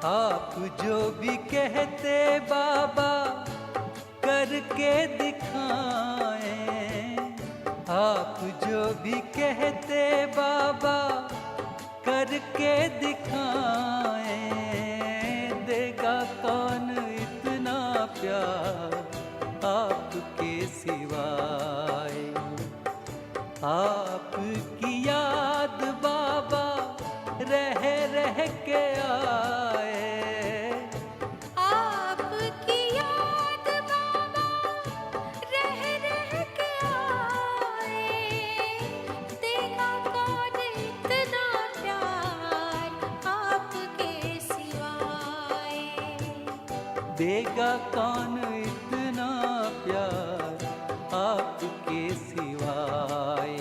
आप जो भी कहते बाबा करके दिखाएं, आप जो भी कहते बाबा करके दिखाएं, देगा कौन इतना प्यार आपके सिवाय। आपकी याद बाबा रह रह के आए, आपकी याद बाबा रह रह के आए, देगा कौन इतना प्यार आपके सिवाय। देगा कौन इतना प्यार आपके सिवाय।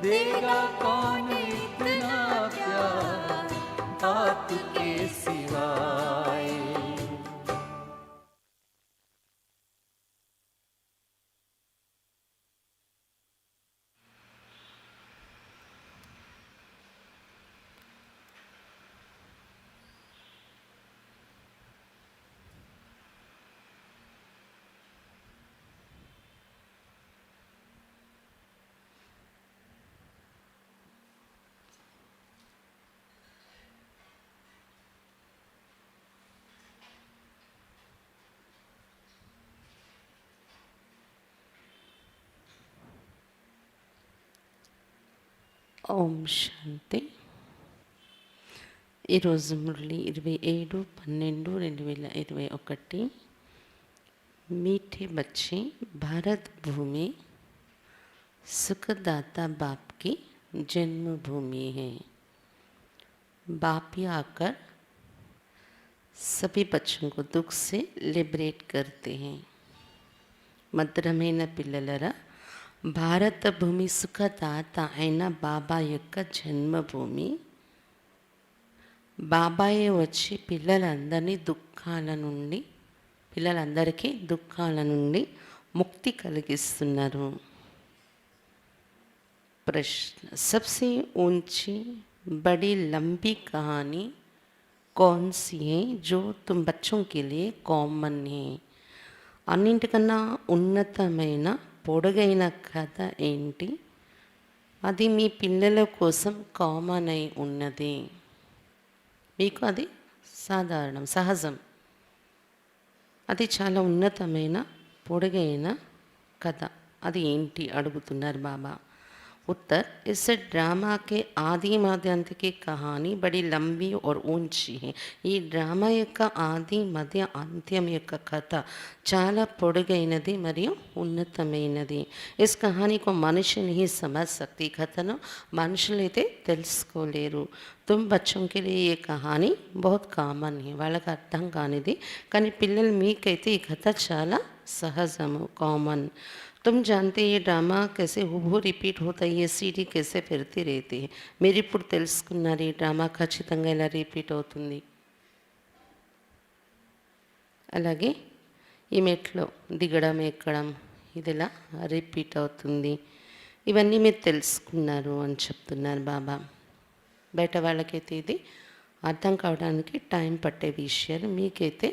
देगा कौन इतना प्यार आपके सिवाय। ఓం శాంతి. ఈరోజు మురళి 27/12/2021. मीठे बच्चे, भारत भूमि सुखदाता बाप की जन्मभूमि है। बाप ही आकर सभी बच्चों को दुख से लिबरेट करते हैं। మధురమైన పిల్లలరా, భారత భూమి సుఖదాత అయిన బాబా యొక్క జన్మభూమి. బాబాయే వచ్చి పిల్లలందరికీ దుఃఖాల నుండి ముక్తి కలిగిస్తున్నారు. प्रश्न: सबसे ऊंची बड़ी लंबी कहानी कौन सी है जो तुम बच्चों के लिए कॉमन है? అన్నింటికన్నా ఉన్నతమైన పొడుగైన కథ ఏంటి? అది మీ పిల్లల కోసం కామన్ అయి ఉన్నది. మీకు అది సాధారణం, సహజం. అది చాలా ఉన్నతమైన పొడుగైన కథ. అది ఏంటి అడుగుతున్నారు బాబా. उत्तर: इस ड्रामा के आदि मध्य अंत की कहानी बड़ी लंबी और ऊंची है. ఈ డ్రామా యొక్క ఆది మధ్య అంత్యం యొక్క కథ చాలా పొడుగైనది మరియు ఉన్నతమైనది. इस कहानी को मनुष्य नहीं समझ सकती. కథను మనుషులైతే తెలుసుకోలేరు. तुम बच्चों के लिए ये कहानी बहुत కామన్ है. వాళ్ళకి అర్థం కానిది, కానీ పిల్లలు మీకైతే ఈ కథ చాలా సహజము, కామన్. तुम जानते ये ड्रामा कैसे हूबहू रिपीट होता है, ये सीडी कैसे फिरती रहती है. మీరు ఇప్పుడు తెలుసుకున్నారు ఈ డ్రామా ఖచ్చితంగా ఇలా రిపీట్ అవుతుంది. అలాగే ఈ మెట్లో దిగడం ఎక్కడం ఇది ఇలా రిపీట్ అవుతుంది. ఇవన్నీ మీరు తెలుసుకున్నారు అని చెప్తున్నారు బాబా. బయట వాళ్ళకైతే ఇది అర్థం కావడానికి టైం పట్టే విషయాలు, మీకైతే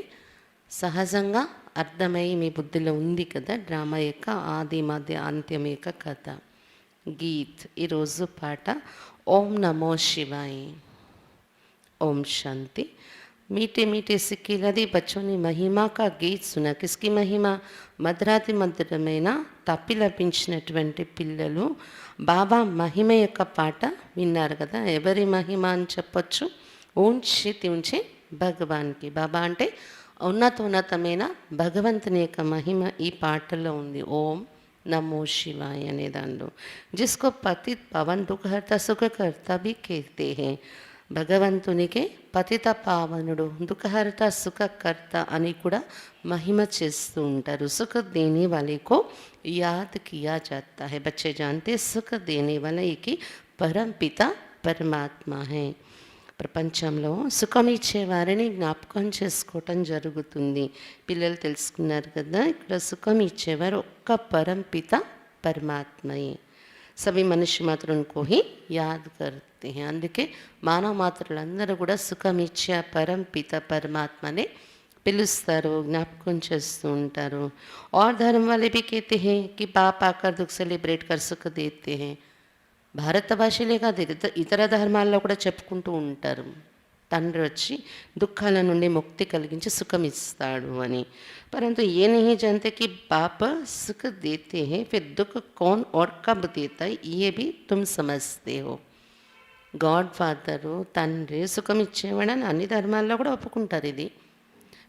సహజంగా అర్థమై మీ బుద్ధిలో ఉంది కదా డ్రామా యొక్క ఆది మధ్య అంత్యం యొక్క కథ. గీత్. ఈరోజు పాట ఓం నమో శివాయ. ओम शांति. मीठे मीठे सिक्के लदी बच्चों ने महिमा का गीत सुना. किसकी महिमा? మధురాతి మధురమైన తప్పిలపించినటువంటి పిల్లలు బాబా మహిమ యొక్క పాట విన్నారు కదా. ఎవరి మహిమ అని చెప్పచ్చు? ఊంచి ఉంచి భగవాన్కి. బాబా అంటే ఉన్నతమైన భగవంతుని యొక్క మహిమ ఈ పాటలో ఉంది. ఓం నమో శివాయ అనే దానిలో. జిస్కో పతిత్ పవన్ దుఃఖహర్త సుఖకర్త भी कहते हैं. భగవంతునికే పతిత పావనుడు, దుఃఖహర్త సుఖకర్త అని కూడా మహిమ చేస్తూ ఉంటారు. సుఖ దేనే వాले को याद किया जाता है. बच्चे जानते सुख देने वाला एक ही परम पिता परमात्मा है. ప్రపంచంలో సుఖం ఇచ్చేవారిని జ్ఞాపకం చేసుకోవటం జరుగుతుంది. పిల్లలు తెలుసుకున్నారు కదా, ఇక్కడ సుఖం ఇచ్చేవారు ఒక్క పరం పిత పరమాత్మయే. सभी मनुष्य मात्र उनको ही याद करते सकते हैं. అందుకే మానవ మాత్రులందరూ కూడా సుఖమిచ్చే పరం పిత పరమాత్మనే పిలుస్తారు, జ్ఞాపకం చేస్తూ ఉంటారు. और धर्म वाले भी कहते हैं कि बाप आकर दुख सेलिब्रेट कर सुख देते हैं. భారత భాషలే కాదు, ఇతర ధర్మాల్లో కూడా చెప్పుకుంటూ ఉంటారు, తండ్రి వచ్చి దుఃఖాల నుండి ముక్తి కలిగించి సుఖం ఇస్తాడు అని. परंतु ये नहीं जानते कि बाप सुख देते हैं, फिर दुख कौन और कब देता है ये भी तुम समझते हो. గాడ్ ఫాదరు, తండ్రి సుఖం ఇచ్చేవాడని అన్ని ధర్మాల్లో కూడా ఒప్పుకుంటారు ఇది.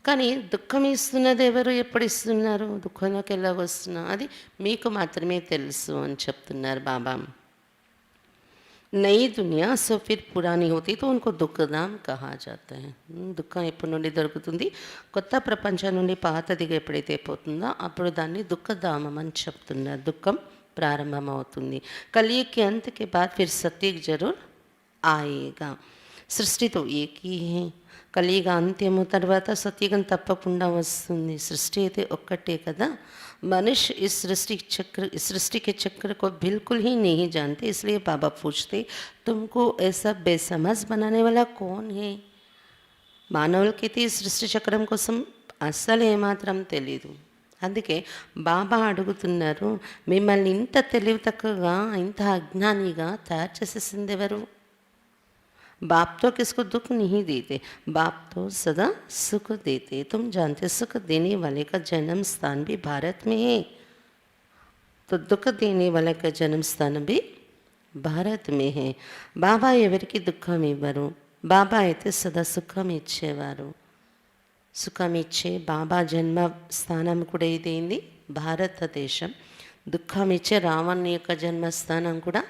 కానీ దుఃఖం ఇస్తున్నది ఎవరు, ఎప్పుడు ఇస్తున్నారు, దుఃఖంలోకి ఎలా వస్తున్నా అది మీకు మాత్రమే తెలుసు అని చెప్తున్నారు బాబా. నई दुनिया సో ఫిర్ పురాణి హోతి తో ఉनको దుఃఖధామ్ కహా జాతా హై. దుఃఖం ఎప్పటి నుండి దొరుకుతుంది, కొత్త ప్రపంచం నుండి పాతదిగా ఎప్పుడైతే పోతుందో అప్పుడు దాన్ని దుఃఖధామం అని చెప్తున్నారు. దుఃఖం ప్రారంభమవుతుంది. కలియుగ్ అంత్ కే బాద్ ఫిర్ సత్యుగ్ జరూర్ ఆయేగా. సృష్టితో ఏకీ హే, కలియుగ అంత్యము తర్వాత సత్యుగం తప్పకుండా వస్తుంది. సృష్టి అయితే ఒక్కటే కదా. मनुष्य इस सृष्टि के चक्र को बिल्कुल ही नहीं जानते, इसलिए बाबा पूछते तुमको ऐसा बेसमझ बनाने वाला कौन है. మానవులకైతే ఈ సృష్టి చక్రం కోసం అస్సలు ఏమాత్రం తెలీదు. అందుకే బాబా అడుగుతున్నారు, మిమ్మల్ని ఇంత తెలివి తక్కువగా, ఇంత అజ్ఞానిగా తయారు చేసేసింది ఎవరు. बाप तो किसको दुख नहीं देते, बाप तो सदा सुख देते. तुम जानते सुख देने वाले का जन्म स्थान भी भारत में है, तो दुख देने वाले का जन्म स्थान भी భారత్ మే హే. బాబా ఎవరికి దుఃఖం ఇవ్వరు, బాబా అయితే సదా సుఖం ఇచ్చేవారు. సుఖం ఇచ్చే బాబా జన్మ స్థానం కూడా ఇదేంది భారతదేశం. దుఃఖం ఇచ్చే రావణ్ యొక్క జన్మస్థానం కూడా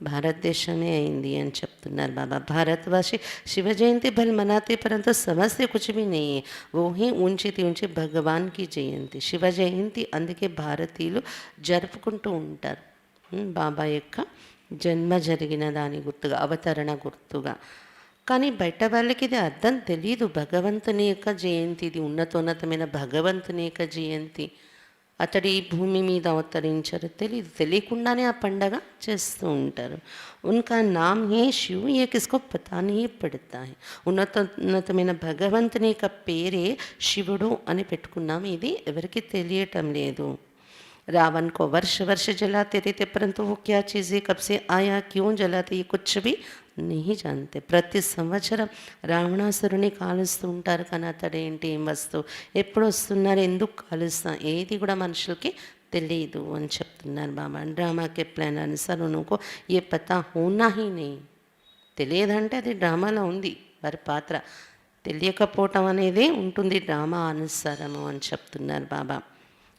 భారతదేశమే అయింది అని చెప్తున్నారు బాబా. భారతవాసి శివ జయంతి భల్ మనాతే పరంతు సమస్య కుछ भी नहीं है, वो ही ऊंची थी ऊंची భగవాన్ కి జయంతి. శివ జయంతి అందుకే భారతీయులు జరుపుకుంటూ ఉంటారు, బాబా యొక్క జన్మ జరిగిన దాని గుర్తుగా, అవతరణ గుర్తుగా. కానీ బయట వాళ్ళకి ఇది అర్థం తెలియదు. భగవంతుని యొక్క జయంతి ఇది, ఉన్నతోన్నతమైన భగవంతుని యొక్క జయంతి. అతడు ఈ భూమి మీద అవతరించారు తెలియదు, తెలియకుండానే ఆ పండగ చేస్తూ ఉంటారు. ఉన్కా నామ్ హే శివ్, ఏ కిస్కో పతా नहीं పడతా హై. ఉన్నతమైన భగవంతుని యొక్క పేరే శివుడు అని పెట్టుకున్నాం, ఇది ఎవరికి తెలియటం లేదు. रावण को वर्ष वर्ष जलाते रहते, परंतु वो क्या चीज़ है, कब से आया, क्यों जलाते, ये कुछ भी नहीं जानते. ప్రతి సంవత్సరం రావణాసురుని కాలుస్తూ ఉంటారు, కానీ అతడేంటి, ఏం వస్తువు, ఎప్పుడు వస్తున్నారు, ఎందుకు కాలుస్తాం, ఏది కూడా మనుషులకి తెలియదు అని చెప్తున్నారు బాబా. డ్రామాకే ప్లాన్ అనుసార్ ఉनको ये पता होना ही नहीं. తెలియదంటే అది డ్రామాలో ఉంది, వారి పాత్ర తెలియకపోవటం అనేది ఉంటుంది డ్రామా అనుసారము అని చెప్తున్నారు బాబా.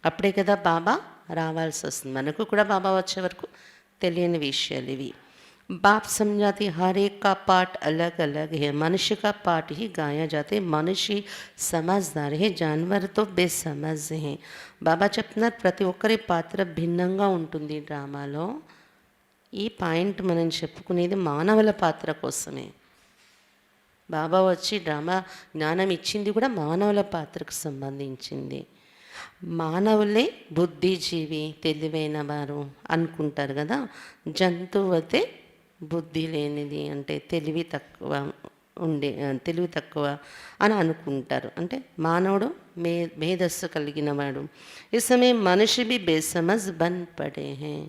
అప్పుడే కదా బాబా రావాల్సి వస్తుంది. మనకు కూడా బాబా వచ్చే వరకు తెలియని విషయాలు ఇవి. बाप समझाते हर एक का पाठ अलग अलग है, मनुष्य का पाठ ही गाया जाते, मनुष्य समझदार है, जानवर तो बेसमझ हैं. బాబా చెప్తున్నారు ప్రతి ఒక్కరి పాత్ర భిన్నంగా ఉంటుంది డ్రామాలో. ఈ పాయింట్ మనం చెప్పుకునేది మానవుల పాత్ర కోసమే. బాబా వచ్చి డ్రామా జ్ఞానం ఇచ్చింది కూడా మానవుల పాత్రకు సంబంధించింది. మానవులే బుద్ధిజీవి, తెలివైన వారు అనుకుంటారు కదా. జంతువు అయితే బుద్ధి లేనిది, అంటే తెలివి తక్కువ అని అనుకుంటారు. అంటే మానవుడు మేధస్సు కలిగిన వాడు. ఈ సమయం మనిషి भी बेसमझ बन पड़े हैं.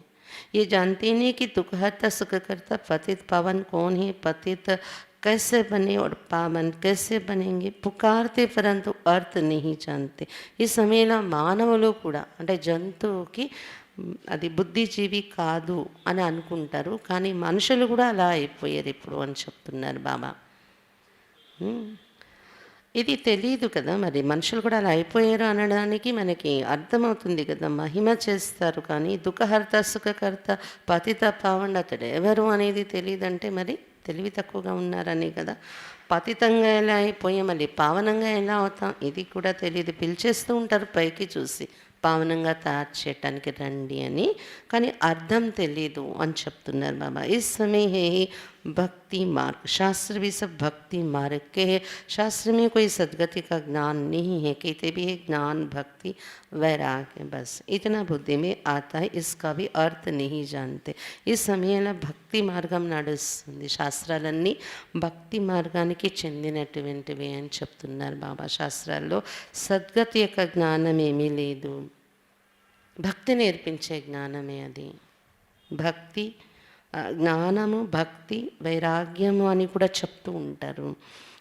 ये जानते नहीं कि दुखहर्ता सुखकर्ता पतित पावन कौन है, पतित कैसे बने और पावन कैसे बनेंगे. పుకార్తే పరంతు అర్థ नहीं जानते. ఈ సమయంలో మానవులు కూడా, అంటే జంతువుకి అది బుద్ధిజీవి కాదు అని అనుకుంటారు, కానీ మనుషులు కూడా అలా అయిపోయారు ఇప్పుడు అని చెప్తున్నారు బాబా. ఇది తెలియదు కదా, మరి మనుషులు కూడా అలా అయిపోయారు అనడానికి మనకి అర్థమవుతుంది కదా. మహిమ చేస్తారు కానీ దుఃఖహర్త సుఖకర్త పతిత పావన్ అతడు ఎవరు అనేది తెలియదంటే మరి తెలివి తక్కువగా ఉన్నారని కదా. పతితంగా ఎలా అయిపోయాం, మళ్ళీ పావనంగా ఎలా అవుతాం ఇది కూడా తెలియదు. పిలిచేస్తూ ఉంటారు పైకి చూసి, పావనంగా తయారు చేయటానికి రండి అని, కానీ అర్థం తెలీదు అని చెప్తున్నారు బాబా. ఈ समय है ही भक्ति मार्ग, शास्त्र भी सब भक्ति मार्ग के है. शास्त्र में कोई सदगति का ज्ञान नहीं है, कहते भी है ज्ञान भक्ति वैराग्य, बस इतना बुद्धि में आता है, इसका भी अर्थ नहीं जानते. ఈ సమయంలో భక్తి మార్గం నడుస్తుంది. శాస్త్రాలన్నీ భక్తి మార్గానికి చెందినటువంటివి అని చెప్తున్నారు బాబా. శాస్త్రాల్లో సద్గతి యొక్క జ్ఞానం ఏమీ లేదు, భక్తి నేర్పించే జ్ఞానమే అది. భక్తి జ్ఞానము, భక్తి, వైరాగ్యము అని కూడా చెప్తూ ఉంటారు.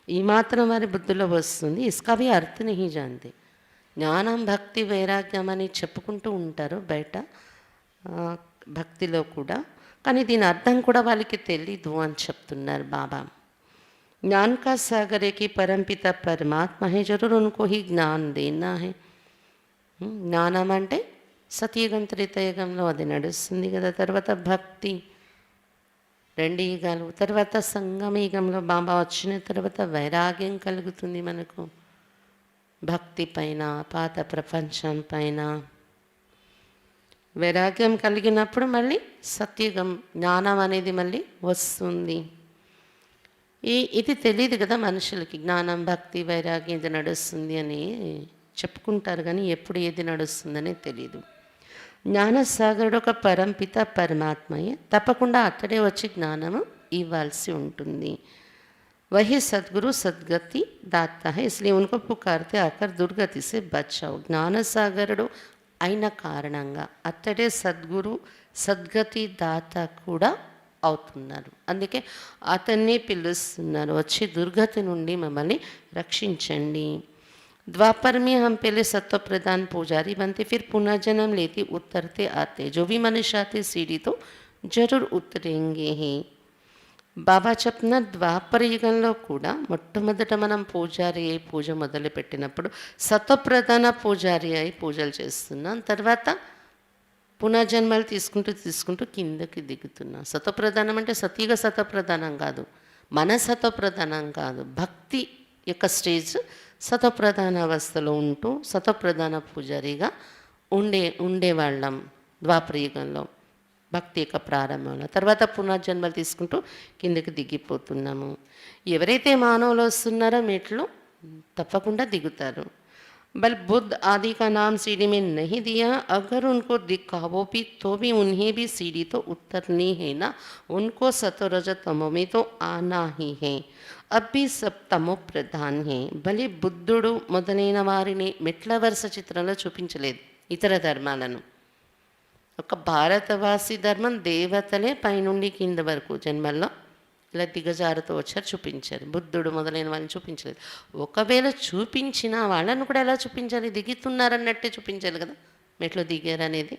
ఈ మాత్రం వారి బుద్ధిలో వస్తుంది. ఇస్కా భీ అర్థ నహీ జానతే. జ్ఞానం, భక్తి, వైరాగ్యం అని చెప్పుకుంటూ ఉంటారు బయట భక్తిలో కూడా, కానీ దీని అర్థం కూడా వాళ్ళకి తెలీదు అని చెప్తున్నారు బాబా. ज्ञान का सागर है कि परमपिता परमात्मा है, जरूर उनको ही ज्ञान देना है. జ్ఞానం అంటే సత్యయుగం, త్రేతాయుగంలో అది నడుస్తుంది కదా. తర్వాత భక్తి 2 యుగాలు, తర్వాత సంగమయుగంలో బాబా వచ్చిన తర్వాత వైరాగ్యం కలుగుతుంది మనకు భక్తి పైన, పాత ప్రపంచం పైన. వైరాగ్యం కలిగినప్పుడు మళ్ళీ సత్యయుగం, జ్ఞానం అనేది మళ్ళీ వస్తుంది. ఇది తెలియదు కదా మనుషులకి, జ్ఞానం, భక్తి, వైరాగ్యం ఇది నడుస్తుంది అని చెప్పుకుంటారు, కానీ ఎప్పుడు ఏది నడుస్తుందనే తెలియదు. జ్ఞానసాగరుడు ఒక పరంపిత పరమాత్మయే, తప్పకుండా అతడే వచ్చి జ్ఞానము ఇవ్వాల్సి ఉంటుంది. वही सद्गुरु सद्गति दाता है, इसलिए उनको पुकारते आकर दुर्गति से बचाओ. జ్ఞానసాగరుడు అయిన కారణంగా అతడే సద్గురు, సద్గతి దాత కూడా అవుతున్నారు. అందుకే అతన్ని పిలుస్తున్నారు, వచ్చి దుర్గతి నుండి మమ్మల్ని రక్షించండి. द्वापर में हम पहले सत्व प्रधान पुजारी बनते, फिर पुनर्जन्म लेते, उतरते आते. जो भी मनुष्य आते सीढ़ी तो जरूर उतरेंगे ही. బాబా చెప్పిన ద్వాపర యుగంలో కూడా మొట్టమొదట మనం పూజారి అయి పూజ మొదలుపెట్టినప్పుడు సత్వప్రధాన పూజారి అయి పూజలు చేస్తున్నాం. తర్వాత పునర్జన్మలు తీసుకుంటూ కిందకి దిగుతున్నాం. సత్వప్రధానం అంటే సతీగా సత్వప్రధానం కాదు, మన సత్వప్రధానం కాదు, భక్తి యొక్క స్టేజ్ సత్వప్రధాన అవస్థలో ఉంటూ సత్వప్రధాన పూజారిగా ఉండేవాళ్ళం ద్వాపర యుగంలో, భక్తి యొక్క ప్రారంభంలో. తర్వాత పునర్జన్మలు తీసుకుంటూ కిందకి దిగిపోతున్నాము. ఎవరైతే మానవులు వస్తున్నారో మెట్లు తప్పకుండా దిగుతారు. बल बुद्ध आदि का नाम सीढ़ी में नहीं दिया, अगर उनको दिखाओ भी तो भी उन्हें भी सीढ़ी तो उतरनी है ना, उनको सतोरज तमो में तो आना ही है. अब भी सब तमो प्रधान है. భలే బుద్ధుడు మొదలైన వారిని మెట్ల వరుస చిత్రంలో చూపించలేదు ఇతర ధర్మాలను. ఒక భారతవాసి ధర్మం దేవతలే పైనుండి కింద వరకు జన్మల్లో ఇలా దిగజారుతూ వచ్చారు, చూపించారు. బుద్ధుడు మొదలైన వాళ్ళని చూపించలేదు. ఒకవేళ చూపించిన వాళ్ళను కూడా ఎలా చూపించాలి, దిగుతున్నారన్నట్టే చూపించాలి కదా మెట్లు దిగారు అనేది.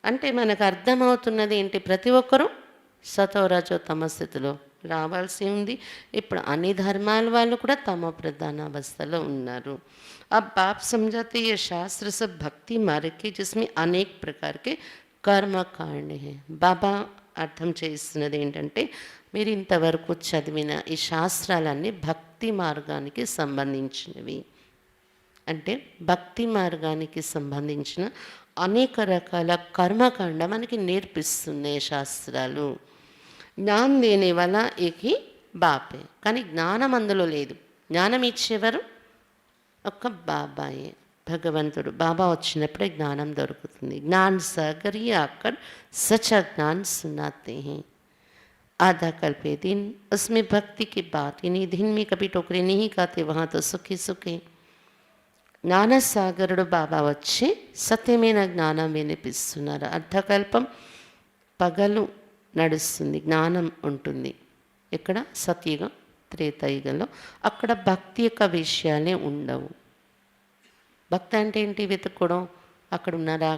అంటే మనకు అర్థమవుతున్నది ఏంటి, ప్రతి ఒక్కరూ సతోరజో తమ స్థితిలో రావాల్సి ఉంది. ఇప్పుడు అన్ని ధర్మాల వాళ్ళు కూడా తమ ప్రధాన అవస్థలో ఉన్నారు. अब बाप समझाते ये शास्त्र सब भक्ति मार्ग के जिसमें अनेक प्रकार के कर्म कांड हैं. బాబా అర్థం చేస్తున్నది ఏంటంటే, మీరు ఇంతవరకు చదివిన ఈ శాస్త్రాలన్నీ భక్తి మార్గానికి సంబంధించినవి. అంటే భక్తి మార్గానికి సంబంధించిన అనేక రకాల కర్మకాండ మనకి నేర్పిస్తున్నాయి శాస్త్రాలు. జ్ఞానం దేనే వల్ల ఏకి బాపే, కానీ జ్ఞానం అందులో లేదు. జ్ఞానం ఇచ్చేవారు ఒక్క బాబాయే, భగవంతుడు. బాబా వచ్చినప్పుడే జ్ఞానం దొరుకుతుంది. జ్ఞాన్ సాగర్ ही आकर सच्चा ज्ञान सुनाते हैं. आधा कल्पे दिन उसमें भक्ति की बात ही नहीं, दिन में कभी टोकरे नहीं खाते, वहाँ तो सुखी सुखे. జ్ఞానసాగరుడు బాబా వచ్చి సత్యమైన జ్ఞానం వినిపిస్తున్నారు. అర్ధకల్పం పగలు నడుస్తుంది, జ్ఞానం ఉంటుంది. ఇక్కడ సత్యుగం, త్రేతాయుగంలో అక్కడ భక్తి యొక్క విషయాలే ఉండవు. భక్తి అంటే ఏంటి, వెతుక్కోవడం, అక్కడ ఉన్నారా,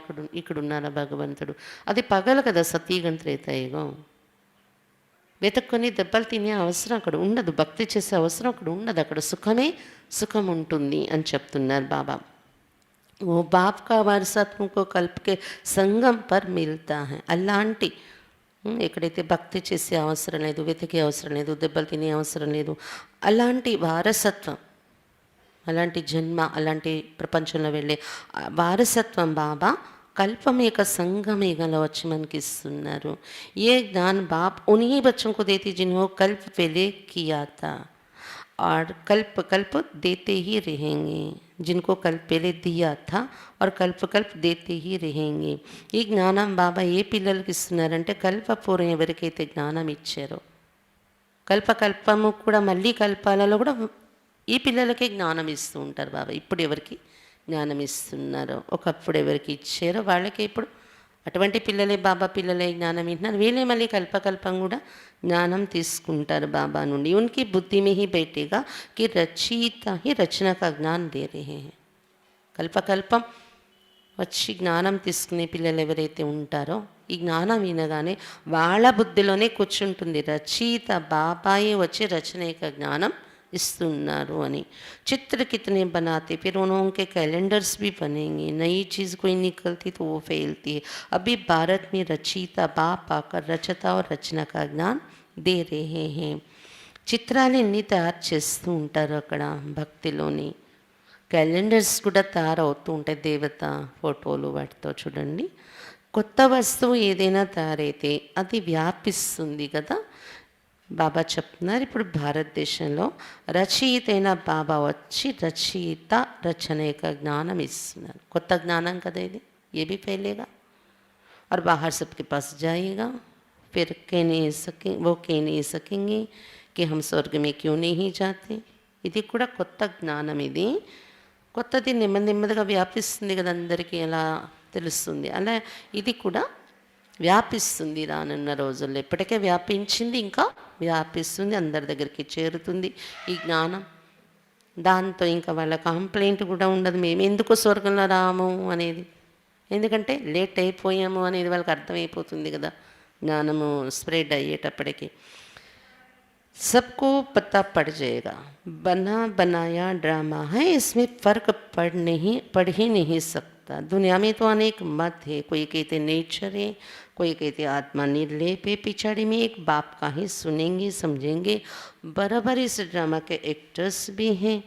ఇక్కడ ఉన్నారా భగవంతుడు. అది పగలు కదా సత్యుగం, త్రేతాయుగం. వెతుక్కొని దెబ్బలు తినే అవసరం అక్కడ ఉండదు, భక్తి చేసే అవసరం అక్కడ ఉండదు. అక్కడ సుఖమే సుఖం ఉంటుంది అని చెప్తున్నారు బాబా. ఓ బాప్ కా వారసత్వంకో కల్పకే సంగం పర్ మిల్తా హై. అలాంటి ఎక్కడైతే భక్తి చేసే అవసరం లేదు, వెతికే అవసరం లేదు, దెబ్బలు తినే అవసరం లేదు, అలాంటి వారసత్వం అలాంటి జన్మ, అలాంటి ప్రపంచంలో వెళ్ళే వారసత్వం బాబా కల్పమేక సంగమేగలో వచ్చి మనకి ఇస్తున్నారు. ఏ జ్ఞాन बाप उन्हीं बच्चों को देती जिन्हों कल्प पहले किया था और कल्प कल्प देते ही रहेंगे, जिनको कल्प पहले दिया था और कल्प कल्प देते ही रहेंगे. ఈ జ్ఞానం బాబా ఏ పిల్లలకి ఇస్తున్నారంటే కల్పపూర్వం ఎవరికైతే జ్ఞానం ఇచ్చారో, కల్పకల్పము కూడా మళ్ళీ కల్పాలలో కూడా ఈ పిల్లలకే జ్ఞానం ఇస్తూ ఉంటారు బాబా. ఇప్పుడు ఎవరికి జ్ఞానం ఇస్తున్నారో, ఒకప్పుడు ఎవరికి ఇచ్చారో వాళ్ళకే ఇప్పుడు అటువంటి పిల్లలే బాబా పిల్లలే జ్ఞానం వింటున్నారు. వీళ్ళే మళ్ళీ కల్పకల్పం కూడా జ్ఞానం తీసుకుంటారు బాబా నుండి. ఉనికి బుద్ధి में ही बैठेगा कि रचयिता ही रचना का ज्ञान दे रहे हैं. కల్పకల్పం వచ్చి జ్ఞానం తీసుకునే పిల్లలు ఎవరైతే ఉంటారో ఈ జ్ఞానం వినగానే వాళ్ళ బుద్ధిలోనే కూర్చుంటుంది రచయిత బాబాయే వచ్చి రచన యొక్క జ్ఞానం इस्तुन्नारो अनि. चित्र कितने बनाते, फिर उनके कैलेंडर्स भी बनेंगे. नई चीज़ कोई निकलती तो वो फैलती है. अभी भारत में रचयिता बाप आकर रचता और रचना का ज्ञान दे रहे हैं. చిత్రాలు ఎన్ని తయారు చేస్తూ ఉంటారు అక్కడ భక్తిలోని. క్యాలెండర్స్ కూడా తయారవుతూ ఉంటాయి దేవత ఫోటోలు వాటితో. చూడండి, కొత్త వస్తువు ఏదైనా తయారైతే అది వ్యాపిస్తుంది కదా. బాబా చెప్తున్నారు ఇప్పుడు భారతదేశంలో రచయిత అయిన బాబా వచ్చి రచయిత రచన యొక్క జ్ఞానం ఇస్తున్నారు. కొత్త జ్ఞానం కదా ఇది, ఏ भी फैलेगा और बाहर सबके पास जाएगा. फिर वो कह नहीं सकेंगे कि हम स्वर्ग में क्यों नहीं जाते. ఇది కూడా కొత్త జ్ఞానం. ఇది కొత్తది నెమ్మది నెమ్మదిగా వ్యాపిస్తుంది కదా, అందరికీ ఎలా తెలుస్తుంది. అలా ఇది కూడా వ్యాపిస్తుంది రానున్న రోజుల్లో. ఇప్పటికే వ్యాపించింది, ఇంకా వ్యాపిస్తుంది, అందరి దగ్గరికి చేరుతుంది ఈ జ్ఞానం. దాంతో ఇంకా వాళ్ళ కంప్లైంట్ కూడా ఉండదు, మేము ఎందుకు స్వర్గంలో రాము అనేది. ఎందుకంటే లేట్ అయిపోయాము అనేది వాళ్ళకి అర్థమైపోతుంది కదా జ్ఞానము స్ప్రెడ్ అయ్యేటప్పటికి. सबको पता पड़ जाएगा. बना बनाया ड्रामा है, इसमें फ़र्क पड़ ही नहीं सकता. दुनिया में तो अनेक मत है. कोई कहते नेचर है, कोई कहते आत्मा निर्लेप है. पिछाड़ी में एक बाप का ही सुनेंगे समझेंगे. बराबर इस ड्रामा के एक्टर्स भी हैं.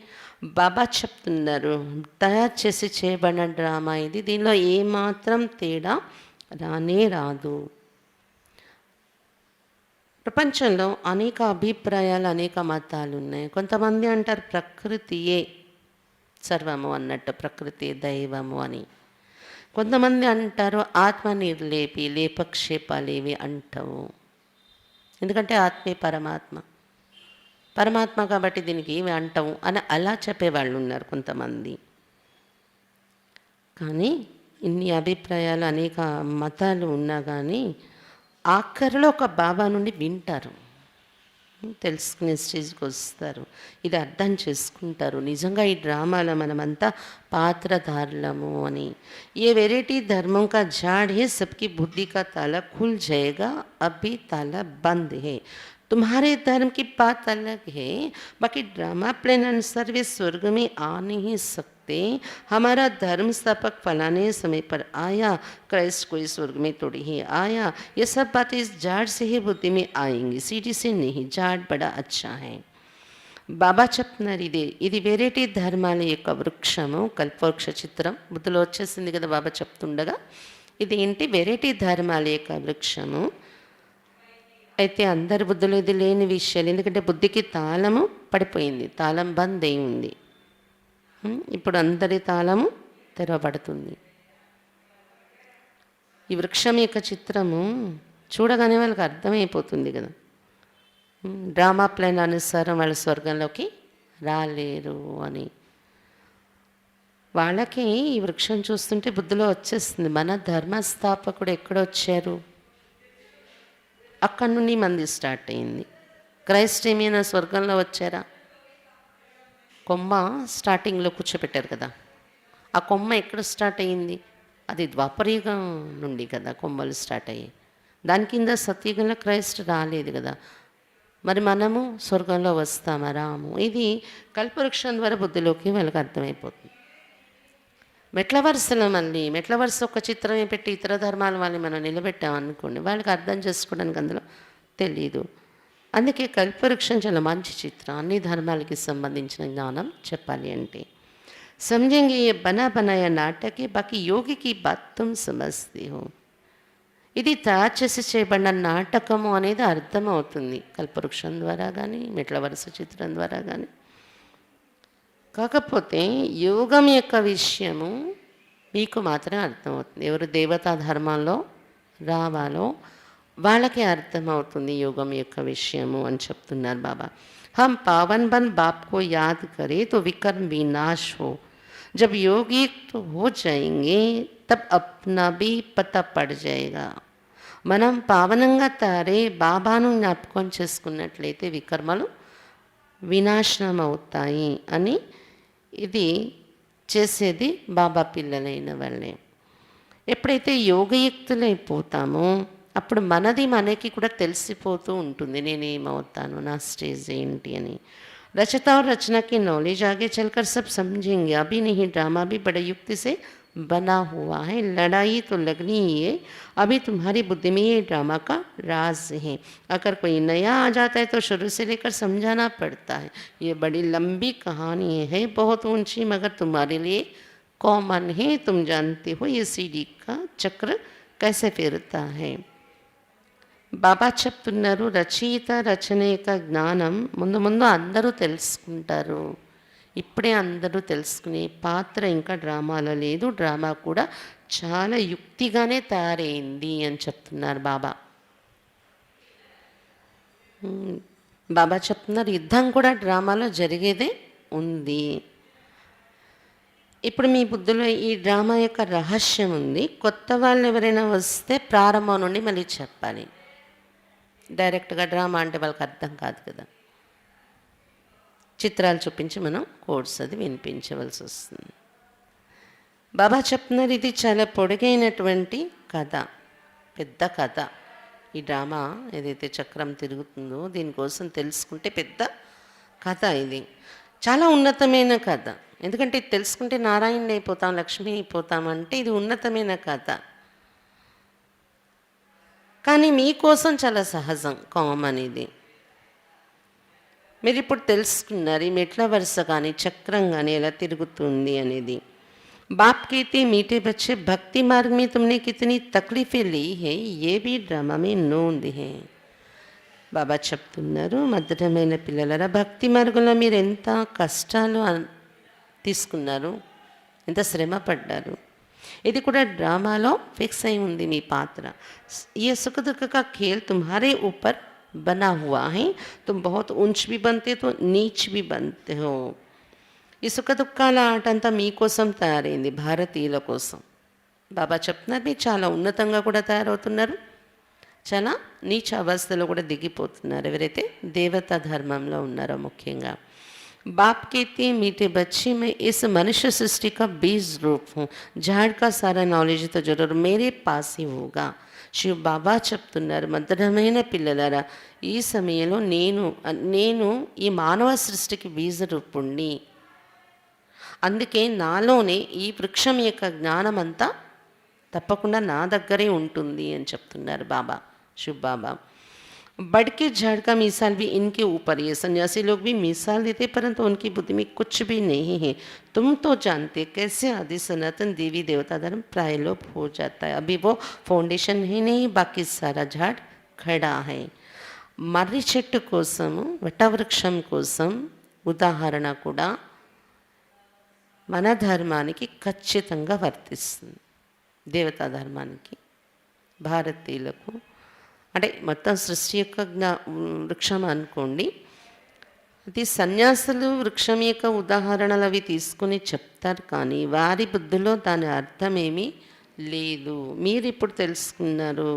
బాబా చెప్తున్నారు తయారు చేసి చేయబడిన డ్రామా ఇది, దీనిలో ఏమాత్రం తేడా రానే రాదు. ప్రపంచంలో అనేక అభిప్రాయాలు, అనేక మతాలు ఉన్నాయి. కొంతమంది అంటారు ప్రకృతియే సర్వము అన్నట్టు, ప్రకృతి దైవము అని. కొంతమంది అంటారు ఆత్మ నిర్లేపి, లేపక్షేపాలేవి అంటావు. ఎందుకంటే ఆత్మే పరమాత్మ, పరమాత్మ కాబట్టి దీనికి ఏమి అంటావు అని అలా చెప్పేవాళ్ళు ఉన్నారు కొంతమంది. కానీ ఇన్ని అభిప్రాయాలు, అనేక మతాలు ఉన్నా కానీ ఆఖరిలో ఒక బాబా నుండి వింటారు, తెలుసుకునే స్టేజ్కి వస్తారు, ఇది అర్థం చేసుకుంటారు. నిజంగా ఈ డ్రామాలో మనమంతా పాత్రధారులము అని. ఏ వెరైటీ ధర్మం కా झाड़ है, सबकी बुद्धि का ताला खुल जाएगा, अभी ताला बंद है. तुम्हारे धर्म की बात अलग है, बाकी ड्रामा प्लान अनुसार वे स्वर्ग में आ नहीं सकते. हमारा धर्म स्थापक फलाने समय पर आया, क्राइस्ट कोई स्वर्ग में थोड़ी ही आया. ये सब बातें इस झाड़ से ही बुद्धि में आएंगी, सीढ़ी से नहीं. झाड़ बड़ा अच्छा है. బాబా చెప్తున్నారు ఇది వెరైటీ ధర్మాల యొక్క వృక్షము, కల్పవృక్ష చిత్రం బుద్ధిలో వచ్చేసింది కదా బాబా చెప్తుండగా. ఇది ఏంటి, వెరైటీ ధర్మాల యొక్క వృక్షము. అయితే అందరి బుద్ధిలో ఇది లేని విషయాలు, ఎందుకంటే బుద్ధికి తాళము పడిపోయింది, తాళం బంద్ అయి ఉంది. ఇప్పుడు అందరి తాళము తెరవబడుతుంది. ఈ వృక్షం యొక్క చిత్రము చూడగానే వాళ్ళకి అర్థమైపోతుంది కదా. డ్రామా ప్లాన్ అనుసారం వాళ్ళు స్వర్గంలోకి రాలేరు అని. వాళ్ళకి ఈ వృక్షం చూస్తుంటే బుద్ధిలో వచ్చేస్తుంది, మన ధర్మస్థాపకుడు ఎక్కడొచ్చారు, అక్కడి నుండి మంది స్టార్ట్ అయింది. క్రైస్ట్ ఏమైనా స్వర్గంలో వచ్చారా? కొమ్మ స్టార్టింగ్లో కూర్చోపెట్టారు కదా, ఆ కొమ్మ ఎక్కడ స్టార్ట్ అయ్యింది? అది ద్వాపరయుగం నుండి కదా కొమ్మలు స్టార్ట్ అయ్యాయి. దాని కింద సత్యుగంలో క్రైస్ట్ రాలేదు కదా. మరి మనము స్వర్గంలో వస్తామా? రాము. ఇది కల్పవృక్షం ద్వారా బుద్ధిలోకి వాళ్ళకి అర్థమైపోతుంది. మెట్ల వరుసలో మళ్ళీ మెట్ల వరుస ఒక చిత్రమే పెట్టి ఇతర ధర్మాల వాళ్ళని మనం నిలబెట్టామనుకోండి, వాళ్ళకి అర్థం చేసుకోవడానికి అందులో తెలీదు. అందుకే కల్పవృక్షం చాలా మంచి చిత్రం, అన్ని ధర్మాలకి సంబంధించిన జ్ఞానం చెప్పాలి అంటే. समझेंगे ये बना बनाया नाटक है, बाकी योगी की बात तुम समझते हो. ఇది తయారు చేసి చేయబడిన నాటకము అనేది అర్థమవుతుంది కల్పవృక్షం ద్వారా కానీ, మెట్ల వరుస చిత్రం ద్వారా కానీ. కాకపోతే యోగం యొక్క విషయము మీకు మాత్రమే అర్థమవుతుంది. ఎవరు దేవతా ధర్మంలో రావాలో వాళ్ళకే అర్థమవుతుంది యోగం యొక్క విషయము అని చెప్తున్నారు బాబా. हम पावन बन बाप को याद करें तो विकर्म विनाश हो. जब योगी तो हो जाएंगे तब अपना भी पता पड़ जाएगा. మనం పావనంగా తయారై బాబాను జ్ఞాపకం చేసుకున్నట్లయితే వికర్మలు వినాశనం అవుతాయి అని ఇది చేసేది బాబా పిల్లలైన వాళ్ళే. ఎప్పుడైతే యోగయుక్తులైపోతామో అప్పుడు మనది మనకి కూడా తెలిసిపోతూ ఉంటుంది, నేనేమవుతాను, నా స్టేజ్ ఏంటి అని. रचता और रचना की नॉलेज आगे चलकर सब समझेंगे. अभी नहीं, ड्रामा भी बड़े युक्ति से बना हुआ है. लड़ाई तो लगनी ही है. अभी तुम्हारी बुद्धि में ये ड्रामा का राज है. अगर कोई नया आ जाता है तो शुरू से लेकर समझाना पड़ता है. ये बड़ी लंबी कहानी है, बहुत ऊंची, मगर तुम्हारे लिए कॉमन है. तुम जानते हो ये सीढ़ी का चक्र कैसे फिरता है. బాబా చెప్తున్నారు, రచయిత రచన యొక్క జ్ఞానం ముందు ముందు అందరూ తెలుసుకుంటారు. ఇప్పుడే అందరూ తెలుసుకునే పాత్ర ఇంకా డ్రామాలో లేదు. డ్రామా కూడా చాలా యుక్తిగానే తయారైంది అని చెప్తున్నారు బాబా. బాబా చెప్తున్నారు యుద్ధం కూడా డ్రామాలో జరిగేదే ఉంది. ఇప్పుడు మీ బుద్ధిలో ఈ డ్రామా యొక్క రహస్యం ఉంది. కొత్త వాళ్ళు ఎవరైనా వస్తే ప్రారంభం నుండి మళ్ళీ చెప్పాలి. డైరెక్ట్గా డ్రామా అంటే వాళ్ళకి అర్థం కాదు కదా. చిత్రాలు చూపించి మనం కోర్స్ అది వినిపించవలసి వస్తుంది. బాబా చెప్తున్నారు ఇది చాలా పొడిగైనటువంటి కథ, పెద్ద కథ. ఈ డ్రామా ఏదైతే చక్రం తిరుగుతుందో దీనికోసం తెలుసుకుంటే పెద్ద కథ ఇది. చాలా ఉన్నతమైన కథ. ఎందుకంటే ఇది తెలుసుకుంటే నారాయణ అయిపోతాం, లక్ష్మి అయిపోతాం అంటే ఇది ఉన్నతమైన కథ. కానీ మీకోసం చాలా సహజం, కామన్ ఇది. మీరు ఇప్పుడు తెలుసుకున్నారు ఈ మెట్ల వరుస కానీ చక్రం కానీ ఎలా తిరుగుతుంది అనేది. बाप कहते मीठे बच्चे भक्ति मार्ग में तुमने कितनी तकलीफें ली है ये भी ड्रामा में नोंद है. బాబా చెప్తున్నారు మధురమైన పిల్లలరా, భక్తి మార్గంలో మీరు ఎంత కష్టాలు తీసుకున్నారు, ఎంత శ్రమ పడ్డారు. ఇది కూడా డ్రామాలో ఫిక్స్ అయి ఉంది మీ పాత్ర. ये सुख दुख का खेल तुम्हारे ऊपर बना हुआ है. तुम बहुत ऊंच भी बनते तो नीच भी बनते हो. ఈ సుఖ దుఃఖాల ఆట అంతా మీకోసం తయారైంది, భారతీయుల కోసం. బాబా చెప్తున్నారు మీరు చాలా ఉన్నతంగా కూడా తయారవుతున్నారు, చాలా నీచ అవస్థలో కూడా దిగిపోతున్నారు ఎవరైతే దేవతా ధర్మంలో ఉన్నారో ముఖ్యంగా. बाप कहते हैं मीठे बच्चे मैं इस मनुष्य सृष्टि का बीज रूप हूँ. झाड़ का सारा नॉलेज तो जरूर मेरे पास ही होगा. శివ బాబా చెప్తున్నారు మధురమైన పిల్లలారా, ఈ సమయంలో నేను ఈ మానవ సృష్టికి బీజ రూపుణ్ణి. అందుకే నాలోనే ఈ వృక్షం యొక్క జ్ఞానం అంతా తప్పకుండా నా దగ్గరే ఉంటుంది అని చెప్తున్నారు బాబా, శివ బాబా. बढ़ के झाड़ का मिसाल भी इनके ऊपर है. सन्यासी लोग भी मिसाल देते परंतु उनकी बुद्धि में कुछ भी नहीं है. तुम तो जानते कैसे आदि सनातन देवी देवता धर्म प्रायलोप हो जाता है. अभी वो फाउंडेशन ही नहीं, बाकी सारा झाड़ खड़ा है. మర్రి చెట్టు కోసము వటవృక్షం కోసం ఉదాహరణ కూడా మన ధర్మానికి ఖచ్చితంగా వర్తిస్తుంది. దేవతా ధర్మానికి, భారతీయులకు అంటే మొత్తం సృష్టి యొక్క వృక్షం అనుకోండి. అది సన్యాసులు వృక్షం యొక్క ఉదాహరణలు అవి తీసుకుని చెప్తారు, కానీ వారి బుద్ధిలో దాని అర్థమేమీ లేదు. మీరు ఇప్పుడు తెలుసుకున్నారు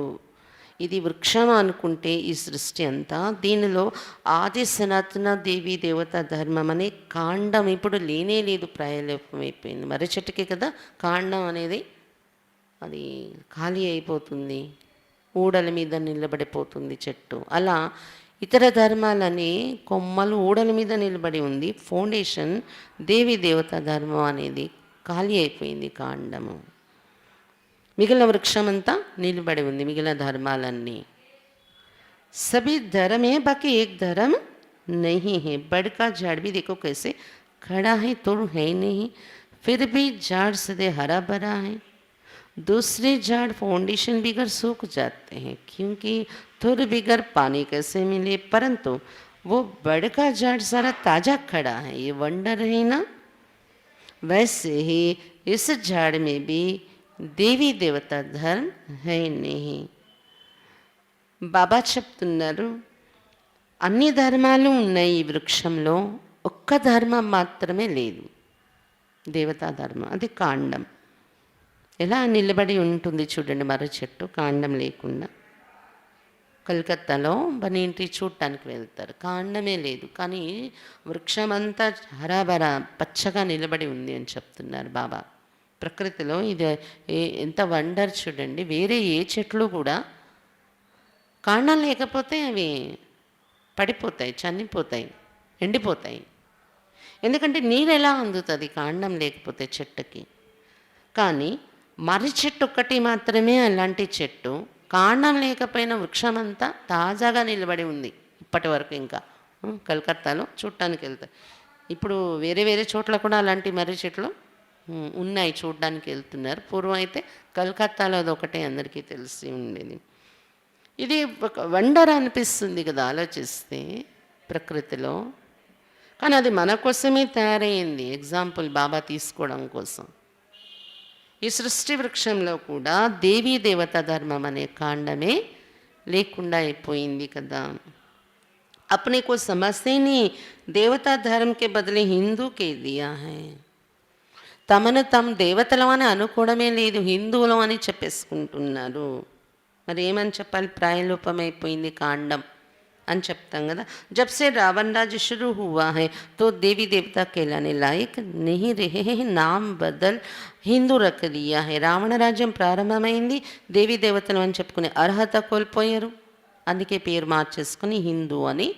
ఇది వృక్షం అనుకుంటే ఈ సృష్టి అంతా, దీనిలో ఆది సనాతన దేవీ దేవత ధర్మం అనే కాండం ఇప్పుడు లేనే లేదు, ప్రాయలోపం అయిపోయింది. మర్రి చెట్టుకే కదా కాండం అనేది, అది ఖాళీ అయిపోతుంది, ఊడల మీద నిలబడిపోతుంది చెట్టు. అలా ఇతర ధర్మాలని కొమ్మలు ఊడల మీద నిలబడి ఉంది, ఫౌండేషన్ దేవీ దేవత ధర్మం అనేది ఖాళీ అయిపోయింది కాండము. మిగిలిన వృక్షం అంతా నిలబడి ఉంది, మిగిలిన ధర్మాలన్నీ. सभी धर्म है, बाकी एक धर्म नहीं है। बड़ का झाड़ भी देखो कैसे खड़ा है, तो है नहीं, फिर भी झाड़ सदे हरा भरा है। दूसरे झाड़ फाउंडेशन बिगर सूख जाते हैं, क्योंकि थोड़े बिगर पानी कैसे मिले, परंतु वो बड़ का झाड़ सारा ताजा खड़ा है। ये वंडर है ना। वैसे ही इस झाड़ में भी देवी देवता धर्म है नहीं। బాబా చెప్తున్నారు, అన్ని ధర్మాలు ఉన్నాయి ఈ వృక్షంలో, ఒక్క ధర్మం మాత్రమే లేదు, దేవతా ధర్మం. అది కాండం. ఎలా నిలబడి ఉంటుంది చూడండి మర్రి చెట్టు కాండం లేకుండా. కలకత్తాలో మన ఇంటి చూడటానికి వెళ్తారు, కాండమే లేదు, కానీ వృక్షమంతా హరాభరా పచ్చగా నిలబడి ఉంది అని చెప్తున్నారు బాబా. ప్రకృతిలో ఇది ఎంత వండర్ చూడండి. వేరే ఏ చెట్లు కూడా కాండం లేకపోతే అవి పడిపోతాయి, చనిపోతాయి, ఎండిపోతాయి. ఎందుకంటే నీరు ఎలా అందుతుంది కాండం లేకపోతే చెట్టుకి. కానీ మర్రి చెట్టు ఒక్కటి మాత్రమే అలాంటి చెట్టు, కాండం లేకపోయినా వృక్షమంతా తాజాగా నిలబడి ఉంది ఇప్పటి వరకు. ఇంకా కలకత్తాలో చూడటానికి వెళ్తాయి. ఇప్పుడు వేరే వేరే చోట్ల కూడా అలాంటి మర్రి చెట్లు ఉన్నాయి, చూడడానికి వెళ్తున్నారు. పూర్వం అయితే కలకత్తాలో అది ఒకటే అందరికీ తెలిసి ఉండేది. ఇది ఒక వండర్ అనిపిస్తుంది కదా ఆలోచిస్తే ప్రకృతిలో. కానీ అది మన కోసమే తయారైంది, ఎగ్జాంపుల్ బాబా తీసుకోవడం కోసం. ఈ సృష్టి వృక్షంలో కూడా దేవీ దేవతా ధర్మం అనే కాండమే లేకుండా అయిపోయింది కదా. अपने को समझते नहीं, देवता धर्म के बदले हिंदू के दिया है. తమను తాము దేవతలు అని అనుకోవడమే లేదు, హిందువులు అని చెప్పేసుకుంటున్నారు. మరి ఏమని చెప్పాలి? ప్రాయలోపమైపోయింది కాండం అని చెప్తాం కదా. जब से रावण राज्य शुरू हुआ है तो देवी देवता कहलाने लायक नहीं रहे हैं, नाम बदल హిందూ రఖ లియా హై. రావణ రాజ్యం ప్రారంభమైంది, దేవీ దేవతలు అని చెప్పుకునే అర్హత కోల్పోయారు, అందుకే పేరు మార్చేసుకుని హిందూ అని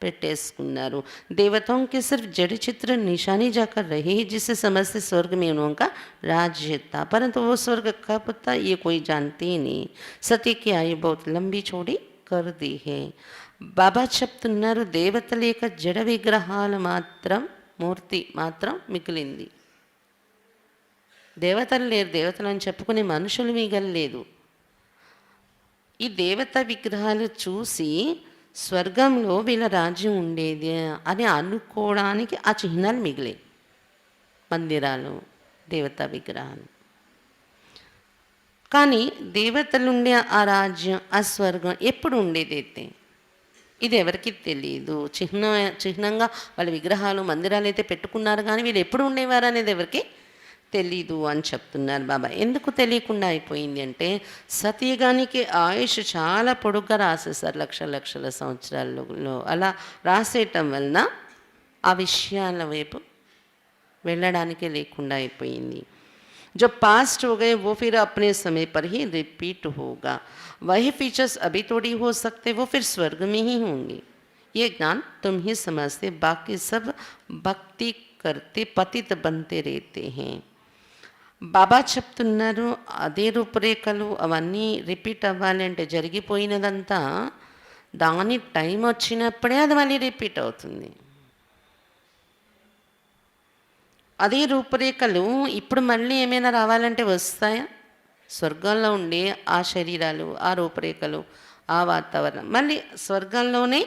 పెట్టేసుకున్నారు. देवताओं के सिर्फ जड़ चित्र निशानी जाकर रहे, जिससे समझते स्वर्ग में उनका राज्य था, परंतु वो स्वर्ग कब था ये कोई जानते ही नहीं. सत्य की आयु बहुत लंबी चौड़ी कर दी है. బాబా చెప్తున్నారు, దేవతల యొక్క జడ విగ్రహాలు మాత్రం, మూర్తి మాత్రం మిగిలింది. దేవతలు లేరు, దేవతలు అని చెప్పుకునే మనుషులు మిగలలేదు. ఈ దేవత విగ్రహాలు చూసి స్వర్గంలో వీళ్ళ రాజ్యం ఉండేది అని అనుకోవడానికి ఆ చిహ్నాలు మిగిలే, మందిరాలు, దేవతా విగ్రహాలు. కానీ దేవతలుండే ఆ రాజ్యం, ఆ స్వర్గం ఎప్పుడు ఉండేదైతే ఇది ఎవరికి తెలియదు. చిహ్నంగా వాళ్ళ విగ్రహాలు మందిరాలు అయితే పెట్టుకున్నారు, కానీ వీళ్ళు ఎప్పుడు ఉండేవారు అనేది ఎవరికి తెలీదు అని చెప్తున్నారు బాబా. ఎందుకు తెలియకుండా అయిపోయింది అంటే, సతయుగానికి ఆయుష్ చాలా పొడుగ్గా రాసేస్తారు, లక్షల లక్షల సంవత్సరాలలో. అలా రాసేయటం వలన ఆ విషయాల వైపు వెళ్ళడానికే లేకుండా అయిపోయింది. जो पास्ट हो गए वो फिर अपने समय पर ही रिपीट होगा. वही फीचर्स अभी थोड़ी हो सकते, वो फिर स्वर्ग में ही होंगे. ये ज्ञान तुम ही समझते, बाकी सब भक्ति करते पतित बनते रहते हैं. బాబా చెప్తున్నారు, అదే రూపురేఖలు అవన్నీ రిపీట్ అవ్వాలి అంటే జరిగిపోయినదంతా దాని టైం వచ్చినప్పుడే అది మళ్ళీ రిపీట్ అవుతుంది. అదే రూపురేఖలు ఇప్పుడు మళ్ళీ ఏమైనా రావాలంటే వస్తాయా? స్వర్గంలో ఉండే ఆ శరీరాలు, ఆ రూపురేఖలు, ఆ వాతావరణం మళ్ళీ స్వర్గంలోనే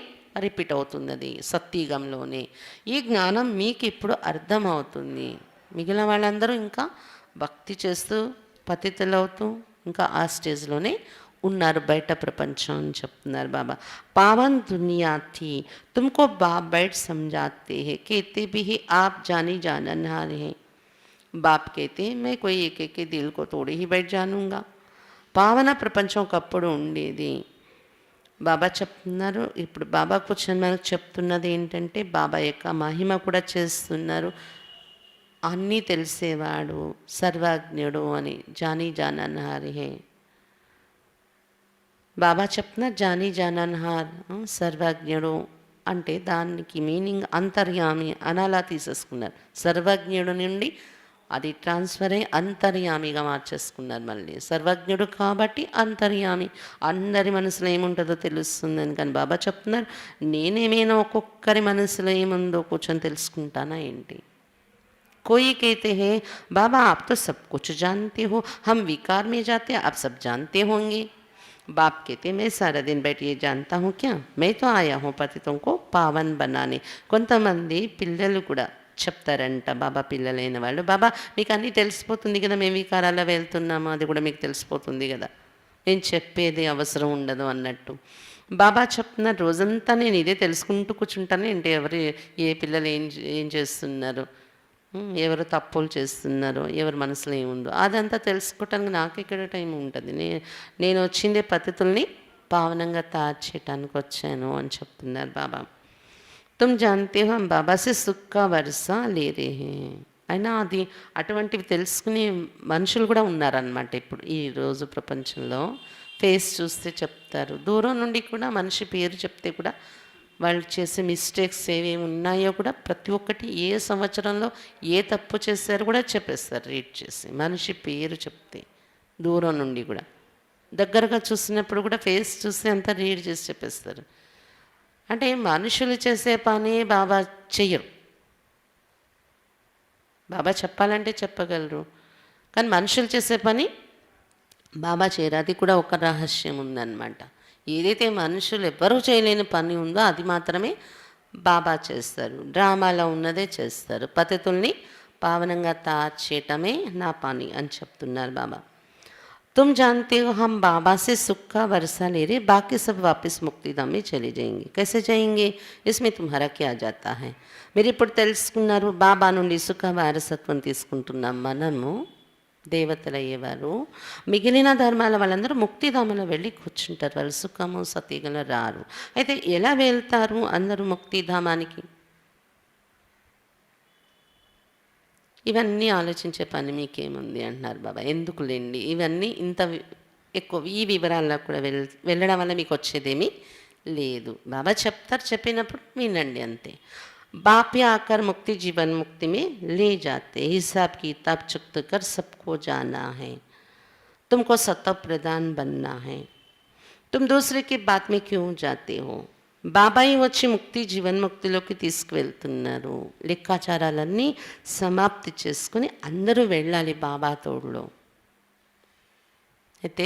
రిపీట్ అవుతుంది, అది సత్యుగంలోనే. ఈ జ్ఞానం మీకు ఇప్పుడు అర్థమవుతుంది. మిగిలిన వాళ్ళందరూ ఇంకా భక్తి చేస్తూ పతితులవుతూ ఇంకా ఆ స్టేజ్లోనే ఉన్నారు, బయట ప్రపంచం అని చెప్తున్నారు బాబా. पावन दुनिया थी तुमको बाप बैठ समझाते हैं, कहते भी है आप जानी जाननहार हैं. बाप कहते हैं मैं कोई एक एक के दिल को तोड़े ही बैठ जानूंगा. పావన ప్రపంచం ఒకప్పుడు ఉండేది. బాబా చెప్తున్నారు, ఇప్పుడు బాబా కూర్చొని మనకు చెప్తున్నది ఏంటంటే, బాబా యొక్క మహిమ కూడా చేస్తున్నారు. అన్నీ తెలిసేవాడు, సర్వజ్ఞుడు అని, జానీ జానన్హారి హే. బాబా చెప్తున్నారు జానీ జానన్హార్, సర్వజ్ఞుడు అంటే దానికి మీనింగ్ అంతర్యామి అని అలా తీసేసుకున్నారు. సర్వజ్ఞుడు నుండి అది ట్రాన్స్ఫర్ అయ్యి అంతర్యామిగా మార్చేసుకున్నారు. మళ్ళీ సర్వజ్ఞుడు కాబట్టి అంతర్యామి, అందరి మనసులో ఏముంటుందో తెలుస్తుందని. కానీ బాబా చెప్తున్నారు, నేనేమైనా ఒక్కొక్కరి మనసులో ఏముందో కూర్చొని తెలుసుకుంటానా ఏంటి? कोई कहते हैं बाबा आप तो सब कुछ जानते हो, हम विकार में जाते हैं, आप सब जानते होंगे. बाप कहते मैं सारा दिन बैठ ये जानता हूँ क्या, मैं तो आया हूँ पतितों को पावन बनाने. కొంతమంది పిల్లలు కూడా చెప్తారంట, బాబా పిల్లలైన వాళ్ళు, బాబా మీకు అన్నీ తెలిసిపోతుంది కదా, మేము వికారాల్లో వెళ్తున్నాము, అది కూడా మీకు తెలిసిపోతుంది కదా, నేను చెప్పేది అవసరం ఉండదు అన్నట్టు. బాబా చెప్తున్న రోజంతా నేను ఇదే తెలుసుకుంటూ కూర్చుంటాను ఏంటి, ఎవరు ఏ పిల్లలు ఏం చేస్తున్నారు, ఎవరు తప్పులు చేస్తున్నారో, ఎవరి మనసులో ఏముందో అదంతా తెలుసుకోవటానికి నాకు ఇక్కడ టైం ఉంటుంది. నేను వచ్చిందే పద్ధతుల్ని పావనంగా తయారు చేయటానికి వచ్చాను అని చెప్తున్నారు బాబా. తుమ్ జాన్తే హో హమ్ బాబా సే సుఖ్ కా వర్షా లే రే హే. అయినా అది అటువంటివి తెలుసుకునే మనుషులు కూడా ఉన్నారనమాట. ఇప్పుడు ఈరోజు ప్రపంచంలో ఫేస్ చూస్తే చెప్తారు, దూరం నుండి కూడా మనిషి పేరు చెప్తే కూడా వాళ్ళు చేసే మిస్టేక్స్ ఏవేమి ఉన్నాయో కూడా ప్రతి ఒక్కటి ఏ సంవత్సరంలో ఏ తప్పు చేశారో కూడా చెప్పేస్తారు రీడ్ చేసి. మనిషి పేరు చెప్తే దూరం నుండి కూడా, దగ్గరగా చూసినప్పుడు కూడా ఫేస్ చూస్తే అంతా రీడ్ చేసి చెప్పేస్తారు. అంటే మనుషులు చేసే పని బాబా చెయ్యరు. బాబా చెప్పాలంటే చెప్పగలరు, కానీ మనుషులు చేసే పని బాబా చేయరు. అది కూడా ఒక రహస్యం ఉందన్నమాట. ఏదైతే మనుషులు ఎవ్వరూ చేయలేని పని ఉందో అది మాత్రమే బాబా చేస్తారు. డ్రామాలో ఉన్నదే చేస్తారు. పద్ధతుల్ని పావనంగా తయారు చేయటమే నా పని అని చెప్తున్నారు బాబా. तुम जानते हो हम बाबा से सुख का वर्षा ले रहे, बाकी सब वापस मुक्तिधाम में चले जाएंगे. कैसे जाएंगे, इसमें तुम्हारा क्या जाता है. మీరు ఇప్పుడు తెలుసుకున్నారు, బాబా నుండి సుఖ వారసత్వం తీసుకుంటున్నాం మనము దేవతలయ్యేవారు. మిగిలిన ధర్మాల వాళ్ళందరూ ముక్తిధామంలో వెళ్ళి కూర్చుంటారు, వాళ్ళు సుఖము సతీగల రారు. అయితే ఎలా వెళ్తారు అందరూ ముక్తిధామానికి? ఇవన్నీ ఆలోచించే పని మీకేముంది అంటున్నారు బాబా. ఎందుకులేండి ఇవన్నీ ఇంత ఎక్కువ ఈ వివరాల్లో కూడా వెళ్ళడం వల్ల మీకు వచ్చేదేమీ లేదు. బాబా చెప్తారు, చెప్పినప్పుడు వినండి అంతే. बाप आकर मुक्ति जीवन मुक्ति में ले जाते, हिसाब किताब चुकत कर सबको जाना है. तुमको सत्व प्रधान बनना है, तुम दूसरे की बात में क्यों जाते हो. బాబాయి వచ్చి ముక్తి జీవన్ముక్తిలోకి తీసుకువెళ్తున్నారు. లెక్కాచారాలన్నీ సమాప్తి చేసుకుని అందరూ వెళ్ళాలి బాబా తోడులో. అయితే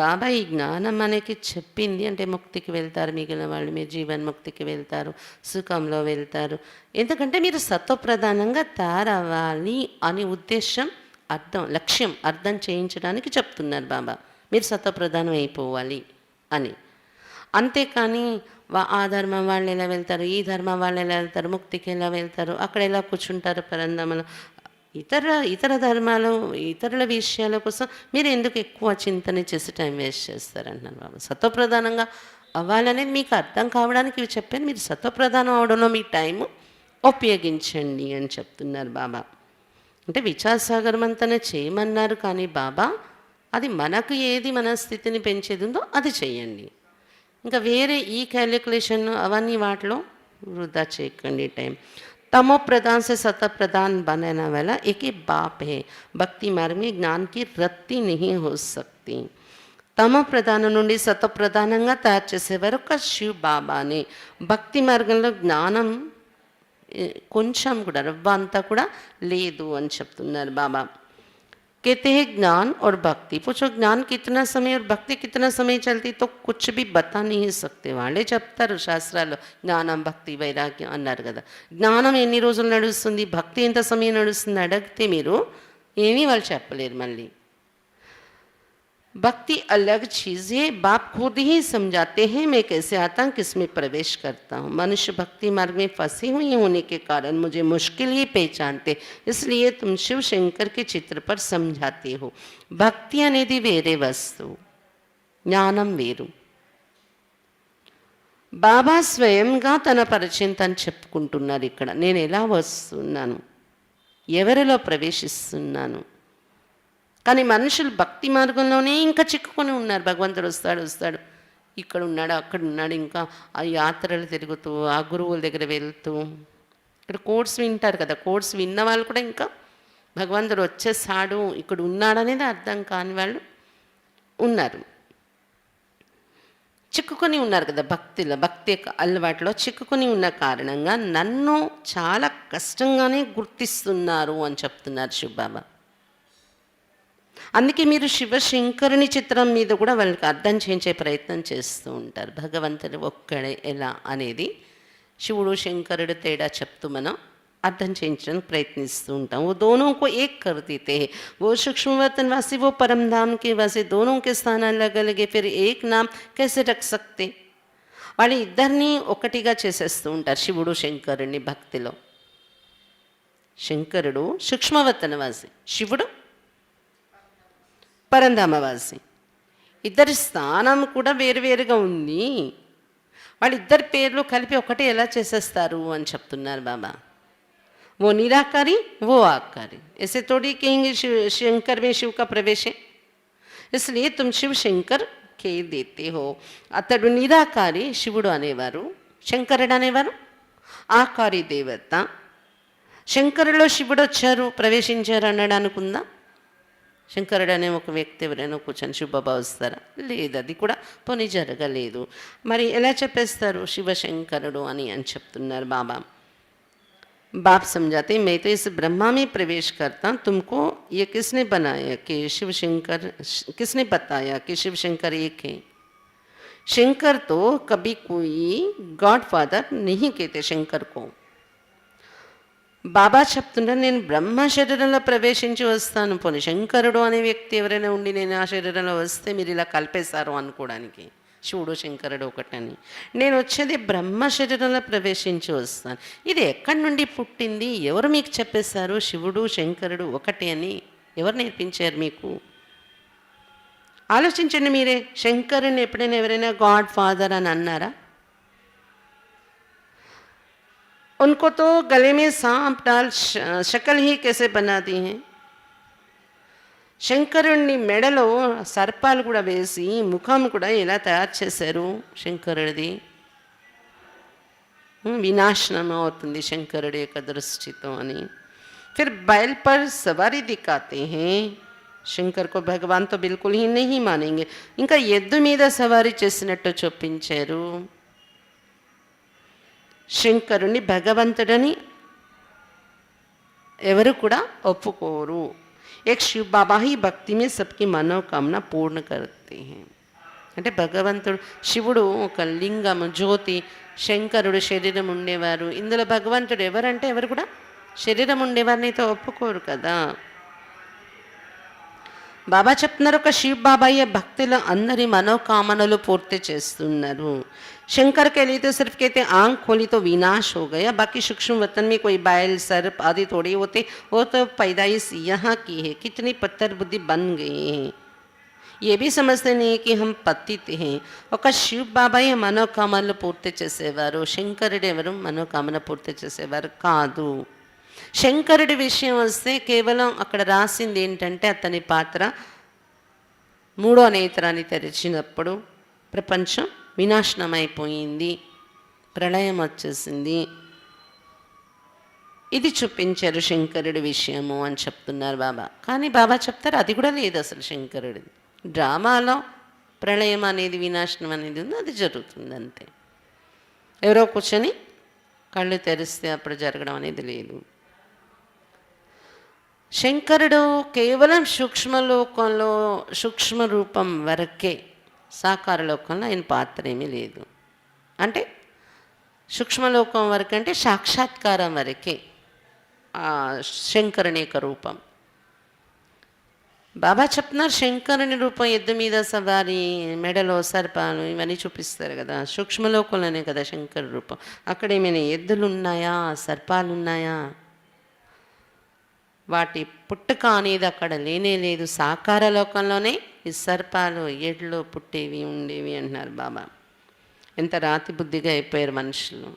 బాబా ఈ జ్ఞానం మనకి చెప్పింది అంటే ముక్తికి వెళ్తారు, మిగిలిన వాళ్ళు మీరు జీవన్ముక్తికి వెళ్తారు, సుఖంలో వెళ్తారు. ఎందుకంటే మీరు సత్వప్రధానంగా తయారవ్వాలి అని ఉద్దేశం, అర్థం, లక్ష్యం అర్థం చేయించడానికి చెప్తున్నారు బాబా. మీరు సత్వప్రధానం అయిపోవాలి అని. అంతేకాని ఆ ధర్మం వాళ్ళు ఎలా వెళ్తారు, ఈ ధర్మం వాళ్ళు ఎలా వెళ్తారు, ముక్తికి ఎలా వెళ్తారు, అక్కడ ఎలా కూర్చుంటారు పరంధామలో, ఇతర ధర్మాలు ఇతరుల విషయాల కోసం మీరు ఎందుకు ఎక్కువ చింతన చేసి టైం వేస్ట్ చేస్తారంటున్నారు బాబా. సత్వప్రధానంగా అవ్వాలనేది మీకు అర్థం కావడానికి ఇవి చెప్పాను, మీరు సత్వప్రధానం అవడంలో మీ టైము ఉపయోగించండి అని చెప్తున్నారు బాబా. అంటే విచారసాగర్ మంతనే చేయమన్నారు, కానీ బాబా అది మనకు ఏది మన స్థితిని పెంచేది ఉందో అది చేయండి. ఇంకా వేరే ఈ క్యాలిక్యులేషన్ అవన్నీ వాటిలో వృధా చేయకండి టైం. तमो प्रधान से सतत प्रधान बनाने वाला एक ही बाप है. भक्ति मार्ग में ज्ञान की रत्ती नहीं हो सकती. తమ ప్రధానం నుండి సతప్రధానంగా తయారు చేసేవారు ఒక శివ్ బాబానే. భక్తి మార్గంలో జ్ఞానం కొంచెం కూడా రవ్వ అంతా కూడా లేదు అని చెప్తున్నారు బాబా. कहते हैं ज्ञान और भक्ति, पूछो ज्ञान कितना समय और भक्ति कितना समय चलती, तो कुछ भी बता नहीं सकते. వాళ్ళే చెప్తారు శాస్త్రాల్లో జ్ఞానం భక్తి వైరాగ్యం అన్నారు కదా. జ్ఞానం ఎన్ని రోజులు నడుస్తుంది, భక్తి ఎంత సమయం నడుస్తుంది అడిగితే మీరు ఏమీ వాళ్ళు చెప్పలేరు. మళ్ళీ भक्ति अलग चीज़ है, बाप खुद ही समझाते हैं मैं कैसे आता हूँ, किस में प्रवेश करता हूँ. मनुष्य भक्ति मार्ग में फंसे हुए होने के कारण मुझे मुश्किल ही पहचानते, इसलिए तुम शिव शंकर के चित्र पर समझाते हो. भक्ति అనేది వేరే వస్తువు, జ్ఞానం వేరు. బాబా స్వయంగా తన పరిచయం తను చెప్పుకుంటున్నారు ఇక్కడ. నేను ఎలా వస్తున్నాను, ఎవరిలో ప్రవేశిస్తున్నాను. కానీ మనుషులు భక్తి మార్గంలోనే ఇంకా చిక్కుకొని ఉన్నారు. భగవంతుడు వస్తాడు, ఇక్కడ ఉన్నాడు, అక్కడ ఉన్నాడు, ఇంకా ఆ యాత్రలు తిరుగుతూ ఆ గురువుల దగ్గర వెళ్తూ. ఇక్కడ కోర్స్ వింటారు కదా, కోర్స్ విన్న వాళ్ళు కూడా ఇంకా భగవంతుడు వచ్చేసాడు, ఇక్కడ ఉన్నాడనేది అర్థం కాని వాళ్ళు ఉన్నారు, చిక్కుకొని ఉన్నారు కదా. భక్తి యొక్క అలవాటులో చిక్కుకొని ఉన్న కారణంగా నన్ను చాలా కష్టంగానే గుర్తిస్తున్నారు అని చెప్తున్నారు శివబాబా. అందుకే మీరు శివశంకరుని చిత్రం మీద కూడా వాళ్ళకి అర్థం చేయించే ప్రయత్నం చేస్తూ ఉంటారు. భగవంతుడు ఒక్కడే ఎలా అనేది శివుడు శంకరుడు తేడా చెప్తూ మనం అర్థం చేయించడానికి ప్రయత్నిస్తూ ఉంటాం. वो दोनों को एक कर देते हैं, वो सूक्ष्म वतन वासी, वो परम धाम के वासी, दोनों के स्थान अलग अलग है, फिर एक नाम कैसे रख सकते. వాళ్ళు ఇద్దరినీ ఒకటిగా చేసేస్తూ ఉంటారు శివుడు శంకరుని భక్తిలో. శంకరుడు సూక్ష్మవతనవాసి, శివుడు పరంధామవాసి. ఇద్దరి స్థానం కూడా వేరువేరుగా ఉంది. వాళ్ళిద్దరి పేర్లు కలిపి ఒకటే ఎలా చేసేస్తారు అని చెప్తున్నారు బాబా. वो निराकारी, वो आकारी, ऐसे थोड़ी कहेंगे शंकर में शिव का प्रवेश है, इसलिए तुम शिव शंकर के देते हो. అతడు నిరాకారి శివుడు అనేవారు, శంకరుడు అనేవారు ఆకారి దేవత. శంకరులో శివుడు వచ్చారు, ప్రవేశించారు అనడానికి ఉందా? శంకరుడు అనే ఒక వ్యక్తి ఎవరైనా కూర్చొని శివబాబా వస్తారా? లేదు, అది కూడా పోనీ జరగలేదు. మరి ఎలా చెప్పేస్తారు శివశంకరుడు అని చెప్తున్నారు బాబా. बाप समझाते मैं तो इस ब्रह्मा में प्रवेश करता, तुमको ये किसने बनाया कि शिव शंकर, किसने बताया कि शिव शंकर एक है. शंकर तो कभी कोई गॉड फादर नहीं कहते शंकर को. బాబా చెప్తున్నారు నేను బ్రహ్మ శరీరంలో ప్రవేశించి వస్తాను, పోనీ శంకరుడు అనే వ్యక్తి ఎవరైనా ఉండి నేను ఆ శరీరంలో వస్తే మీరు ఇలా కలిపేశారు అనుకోవడానికి. శివుడు శంకరుడు ఒకటని, నేను వచ్చేది బ్రహ్మ శరీరంలో ప్రవేశించి వస్తాను. ఇది ఎక్కడి నుండి పుట్టింది? ఎవరు మీకు చెప్పేశారు శివుడు శంకరుడు ఒకటే అని? ఎవరు నేర్పించారు మీకు? ఆలోచించండి మీరే. శంకరుని ఎప్పుడైనా ఎవరైనా గాడ్ ఫాదర్ అని అన్నారా? उनको तो गले में सांप डाल शक्ल ही कैसे बना दी है. శంకరుణ్ణి మెడలో సర్పాలు కూడా వేసి ముఖం కూడా ఎలా తయారు చేశారు శంకరుడిది? వినాశనం అవుతుంది శంకరుడి యొక్క దృష్టితో అని. ఫిర్ बैल पर सवारी दिखाते हैं, శంకర్ को भगवान तो बिल्कुल ही नहीं मानेंगे. ఇంకా ఎద్దు మీద సవారీ చేసినట్టు చూపించారు. శంకరుని భగవంతుడని ఎవరు కూడా ఒప్పుకోరు. एक शिव बाबा ही भक्ति में सबकी మనోకామన పూర్ణ करते हैं. అంటే భగవంతుడు శివుడు ఒక లింగము, జ్యోతి, శంకరుడు శరీరం ఉండేవారు. ఇందులో భగవంతుడు ఎవరంటే ఎవరు కూడా శరీరం ఉండేవారిని అయితే ఒప్పుకోరు కదా. బాబా చెప్తున్నారు ఒక శివ్ బాబాయ్ భక్తులు అందరి మనోకామనలు పూర్తి చేస్తున్నారు. शंकर के लिए तो सिर्फ कहते आँख खोली तो विनाश हो गया, बाकी सूक्ष्म वतन में कोई बैल सर्प आदि थोड़ी होते, वो तो पैदाइश यहाँ की है. कितनी पत्थर बुद्धि बन गए हैं, ये भी समझते नहीं कि हम पतित हैं. ఒక శివ్ బాబాయ్ మనోకామనలు పూర్తి చేసేవారు, శంకరుడు ఎవరు మనోకామన పూర్తి చేసేవారు కాదు. శంకరుడి విషయం వస్తే కేవలం అక్కడ రాసింది ఏంటంటే అతని పాత్ర మూడో నేత్రాన్ని తెరిచినప్పుడు ప్రపంచం వినాశనం అయిపోయింది, ప్రళయం వచ్చేసింది, ఇది చూపించారు శంకరుడి విషయము అని చెప్తున్నారు బాబా. కానీ బాబా చెప్తారు అది కూడా లేదు అసలు శంకరుడిది. డ్రామాలో ప్రళయం అనేది వినాశనం అనేది ఉంది, అది జరుగుతుంది అంతే. ఎవరో కూర్చొని కళ్ళు తెరిస్తే అప్పుడు జరగడం అనేది లేదు. శంకరుడు కేవలం సూక్ష్మలోకంలో సూక్ష్మ రూపం వరకే, సాకార లోకంలో ఆయన పాత్ర ఏమీ లేదు. అంటే సూక్ష్మలోకం వరకు అంటే సాక్షాత్కారం వరకే శంకరుని యొక్క రూపం. బాబా చెప్తున్నారు శంకరుని రూపం ఎద్దు మీద సవారి, మెడలో సర్పాలు ఇవన్నీ చూపిస్తారు కదా, సూక్ష్మలోకంలోనే కదా శంకర రూపం. అక్కడ ఏమైనా ఎద్దులు ఉన్నాయా, సర్పాలు ఉన్నాయా? వాటి పుట్టుక అనేది అక్కడ లేనే లేదు. సాకార లోకంలోనే ఈ సర్పాలు ఎడ్లు పుట్టేవి ఉండేవి అంటున్నారు బాబా. ఎంత రాతి బుద్ధిగా అయిపోయారు మనుషులు.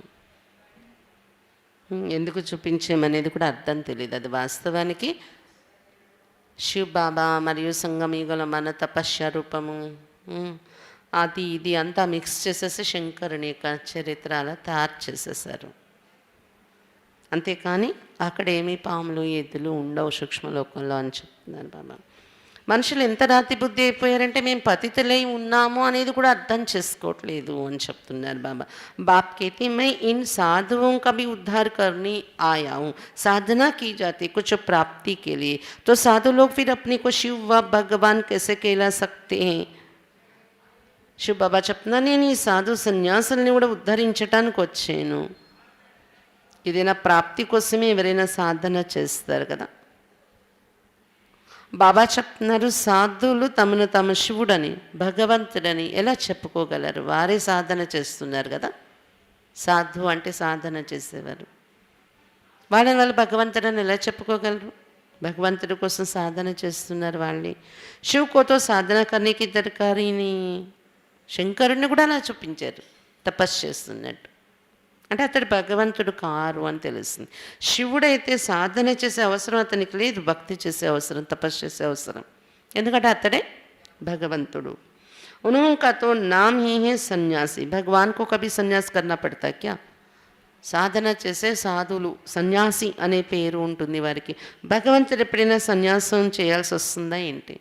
ఎందుకు చూపించామనేది కూడా అర్థం తెలియదు. అది వాస్తవానికి శివ్ బాబా మరియు సంగమీగల మన తపస్య రూపము అది ఇది అంతా మిక్స్ చేసేసి శంకరుని యొక్క చరిత్ర అలా తయారు చేసేసారు. అంతేకాని అక్కడ ఏమీ పాములు ఎద్దులు ఉండవు సూక్ష్మలోకంలో అని చెప్తున్నారు బాబా. మనుషులు ఎంత రాతి బుద్ధి అయిపోయారంటే మేము పతితులై ఉన్నాము అనేది కూడా అర్థం చేసుకోవట్లేదు అని చెప్తున్నారు బాబా. बाप कहते मैं इन साधुओं का भी उद्धार करने आया हूँ, साधना की जाती कुछ प्राप्ति के लिए, तो साधु लोग फिर अपने को शिव व भगवान कैसे कहला सकते हैं. శివ బాబా చెప్తున్నా నేను ఈ సాధు సన్యాసుల్ని కూడా ఉద్ధరించటానికి వచ్చాను. ఏదైనా ప్రాప్తి కోసమే ఎవరైనా సాధన చేస్తారు కదా. బాబా చెప్తున్నారు సాధువులు తమను తమ శివుడని భగవంతుడని ఎలా చెప్పుకోగలరు? వారే సాధన చేస్తున్నారు కదా. సాధు అంటే సాధన చేసేవారు. వాళ్ళని వాళ్ళు భగవంతుడని ఎలా చెప్పుకోగలరు? భగవంతుడి కోసం సాధన చేస్తున్నారు వాళ్ళే. శివ్ కోతో సాధన కర్నీకి దర్కారీని శంకరుణ్ణి కూడా అలా చూపించారు తపస్సు చేస్తున్నట్టు. అంటే అతడు భగవంతుడు కారు అని తెలుస్తుంది. శివుడైతే సాధన చేసే అవసరం అతనికి లేదు, భక్తి చేసే అవసరం, తపస్సు చేసే అవసరం. ఎందుకంటే అతడే భగవంతుడు. उनका तो नाम ही है सन्यासी. भगवान को कभी संन्यास करना पड़ता है क्या? సాధన చేసే సాధువులు సన్యాసి అనే పేరు ఉంటుంది వారికి. భగవంతుడు ఎప్పుడైనా సన్యాసం చేయాల్సి వస్తుందా ఏంటి?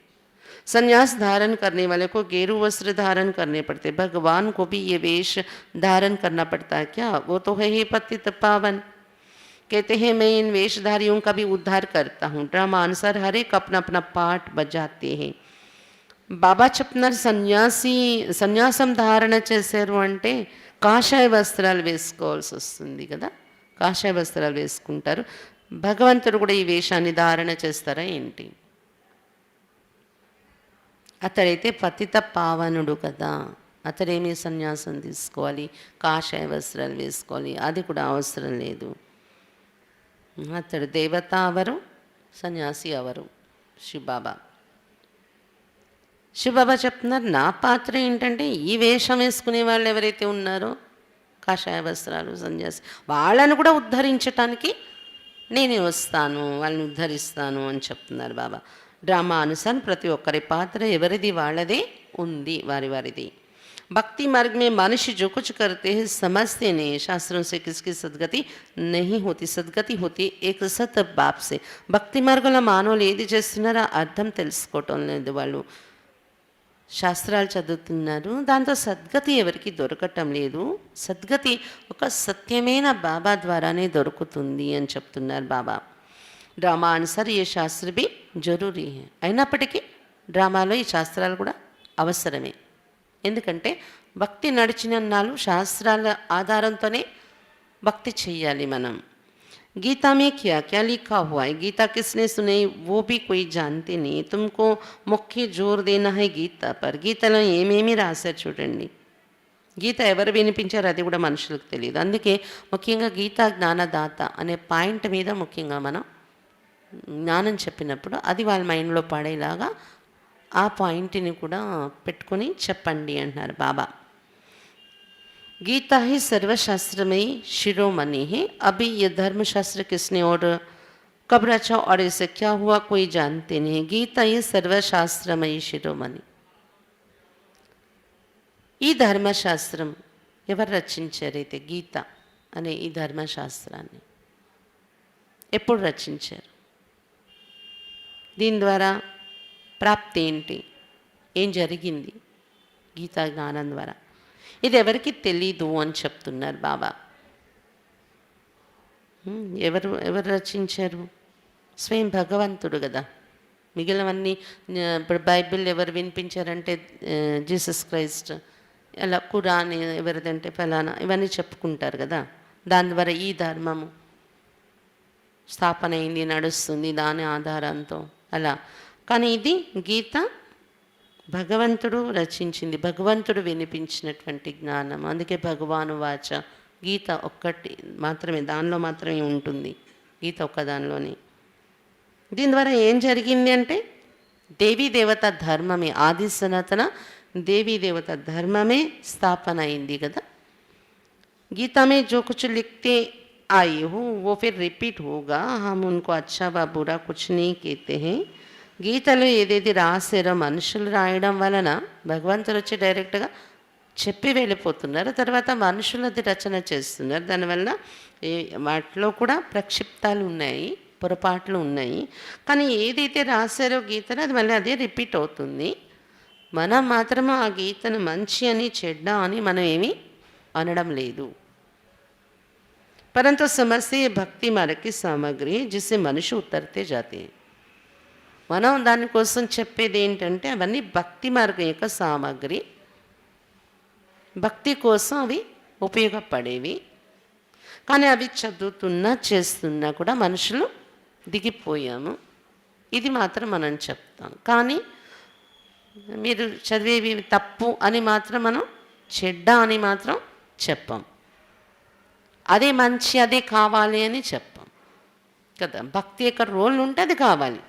संन्यास धारण करने वाले को गेरू वस्त्र धारण करने पड़ते, भगवान को भी ये वेश धारण करना पड़ता है क्या? वो तो है ही पतित पावन. कहते हैं मैं इन वेशधारियों का भी उद्धार करता हूँ. ड्रामा अनुसार हर एक अपना अपना पाठ बजाते हैं. బాబా చెప్తున్నారు సన్యాసం ధారణ చేశారు అంటే కాషాయ వస్త్రాలు వేసుకోవాల్సి వస్తుంది కదా. కాషాయ వస్త్రాలు వేసుకుంటారు. భగవంతుడు కూడా ఈ వేషాన్ని ధారణ చేస్తారా ఏంటి? అతడైతే పతిత పావనుడు కదా. అతడేమీ సన్యాసం తీసుకోవాలి, కాషాయ వస్త్రాలు వేసుకోవాలి, అది కూడా అవసరం లేదు. అతడు దేవత అవరు, సన్యాసి అవరు. శివబాబా చెప్తున్నారు నా పాత్ర ఏంటంటే ఈ వేషం వేసుకునే వాళ్ళు ఎవరైతే ఉన్నారో కాషాయ వస్త్రాలు సన్యాసి వాళ్ళను కూడా ఉద్ధరించటానికి నేనే వస్తాను, వాళ్ళని ఉద్ధరిస్తాను అని చెప్తున్నారు బాబా. డ్రామా అనుసారం ప్రతి ఒక్కరి పాత్ర ఎవరిది వాళ్ళదే ఉంది, వారిది. भक्ति मार्ग में मनुष्य जो कुछ करते हैं समझते नहीं. शास्त्रों से किसकी सदगति नहीं होती. सदगति होती एक सत बाप से. భక్తి మార్గంలో మానవులు ఏది చేస్తున్నారో అర్థం తెలుసుకోవటం లేదు. వాళ్ళు శాస్త్రాలు చదువుతున్నారు, దాంతో సద్గతి ఎవరికి దొరకటం లేదు. సద్గతి ఒక సత్యమైన బాబా ద్వారానే దొరుకుతుంది అని చెప్తున్నారు బాబా. డ్రామా అనుసార్ ఏ శాస్త్ర బి జరూరీ హై. అయినప్పటికీ డ్రామాలో ఈ శాస్త్రాలు కూడా అవసరమే. ఎందుకంటే భక్తి నడిచిన నాళ్ళు శాస్త్రాల ఆధారంతోనే భక్తి చెయ్యాలి మనం. गीता में क्या क्या लिखा हुआ है? गीता किसने सुनी वो भी कोई जानते नहीं. तुमको मुख्य जोर देना है गीता पर. గీతలో ఏమేమి రాశారు చూడండి. గీత ఎవరు వినిపించారు అది కూడా మనుషులకు తెలియదు. అందుకే ముఖ్యంగా గీతా జ్ఞానదాత అనే పాయింట్ మీద ముఖ్యంగా మనం జ్ఞానం చెప్పినప్పుడు అది వాళ్ళ మైండ్లో పడేలాగా ఆ పాయింట్ని కూడా పెట్టుకొని చెప్పండి అంటున్నారు బాబా. गीता ही सर्वशास्त्रमयी शिरोमणि है. अभी ये धर्मशास्त्र किसने और कब रचा और इसे क्या हुआ कोई जानते नहीं. गीता ही सर्वशास्त्रमयी शिरोमणि. ఈ ధర్మశాస్త్రం ఎవరు రచించారైతే గీత అనే ఈ ధర్మశాస్త్రాన్ని ఎప్పుడు రచించారు? దీని ద్వారా ప్రాప్తి ఏంటి, ఏం జరిగింది గీతా జ్ఞానం ద్వారా? ఇది ఎవరికి తెలీదు అని చెప్తున్నారు బాబా. ఎవరు రచించారు? స్వయం భగవంతుడు కదా. మిగిలినవన్నీ ఇప్పుడు బైబిల్ ఎవరు వినిపించారంటే జీసస్ క్రైస్ట్, అలా ఖురాన్ ఎవరిదంటే ఫలానా, ఇవన్నీ చెప్పుకుంటారు కదా. దాని ద్వారా ఈ ధర్మము స్థాపన అయింది, నడుస్తుంది దాని ఆధారంతో అలా. కానీ ఇది గీత భగవంతుడు రచించింది, భగవంతుడు వినిపించినటువంటి జ్ఞానం. అందుకే భగవాను వాచ గీత ఒక్కటి మాత్రమే, దానిలో మాత్రమే ఉంటుంది గీత ఒక్కదానిలోనే. దీని ద్వారా ఏం జరిగింది అంటే దేవీ దేవత ధర్మమే, ఆది సనాతన దేవీ దేవత ధర్మమే స్థాపన అయింది కదా. गीता में जो कुछ लिखते आए हो वो फिर रिपीट होगा. हम उनको अच्छा व बुरा कुछ नहीं कहते हैं. గీతలో ఏదేది రాసారో మనుషులు రాయడం వలన భగవంతుడు వచ్చి డైరెక్ట్గా చెప్పి వెళ్ళిపోతున్నారు. తర్వాత మనుషులది రచన చేస్తున్నారు. దానివల్ల వాటిలో కూడా ప్రక్షిప్తాలు ఉన్నాయి, పొరపాట్లు ఉన్నాయి. కానీ ఏదైతే రాశారో గీతను అది మళ్ళీ అదే రిపీట్ అవుతుంది. మనం మాత్రము ఆ గీతను మంచి అని చెడ్డ అని మనం ఏమీ అనడం లేదు. परंतु समझते ये भक्ति मार्ग की सामग्री है जिससे मनुष्य उतरते जाते हैं. మనం దానికోసం చెప్పేది ఏంటంటే అవన్నీ భక్తి మార్గం యొక్క సామగ్రి, భక్తి కోసం అవి ఉపయోగపడేవి. కానీ అవి చదువుతున్నా చేస్తున్నా కూడా మనుషులు దిగిపోయాము. ఇది మాత్రం మనం చెప్తాం. కానీ మీరు చదివేవి తప్పు అని మాత్రం మనం చెడ్డ అని మాత్రం చెప్పాం. అదే మంచి అదే కావాలి అని చెప్పాం కదా. భక్తి యొక్క రోల్ ఉంటే అది కావాలి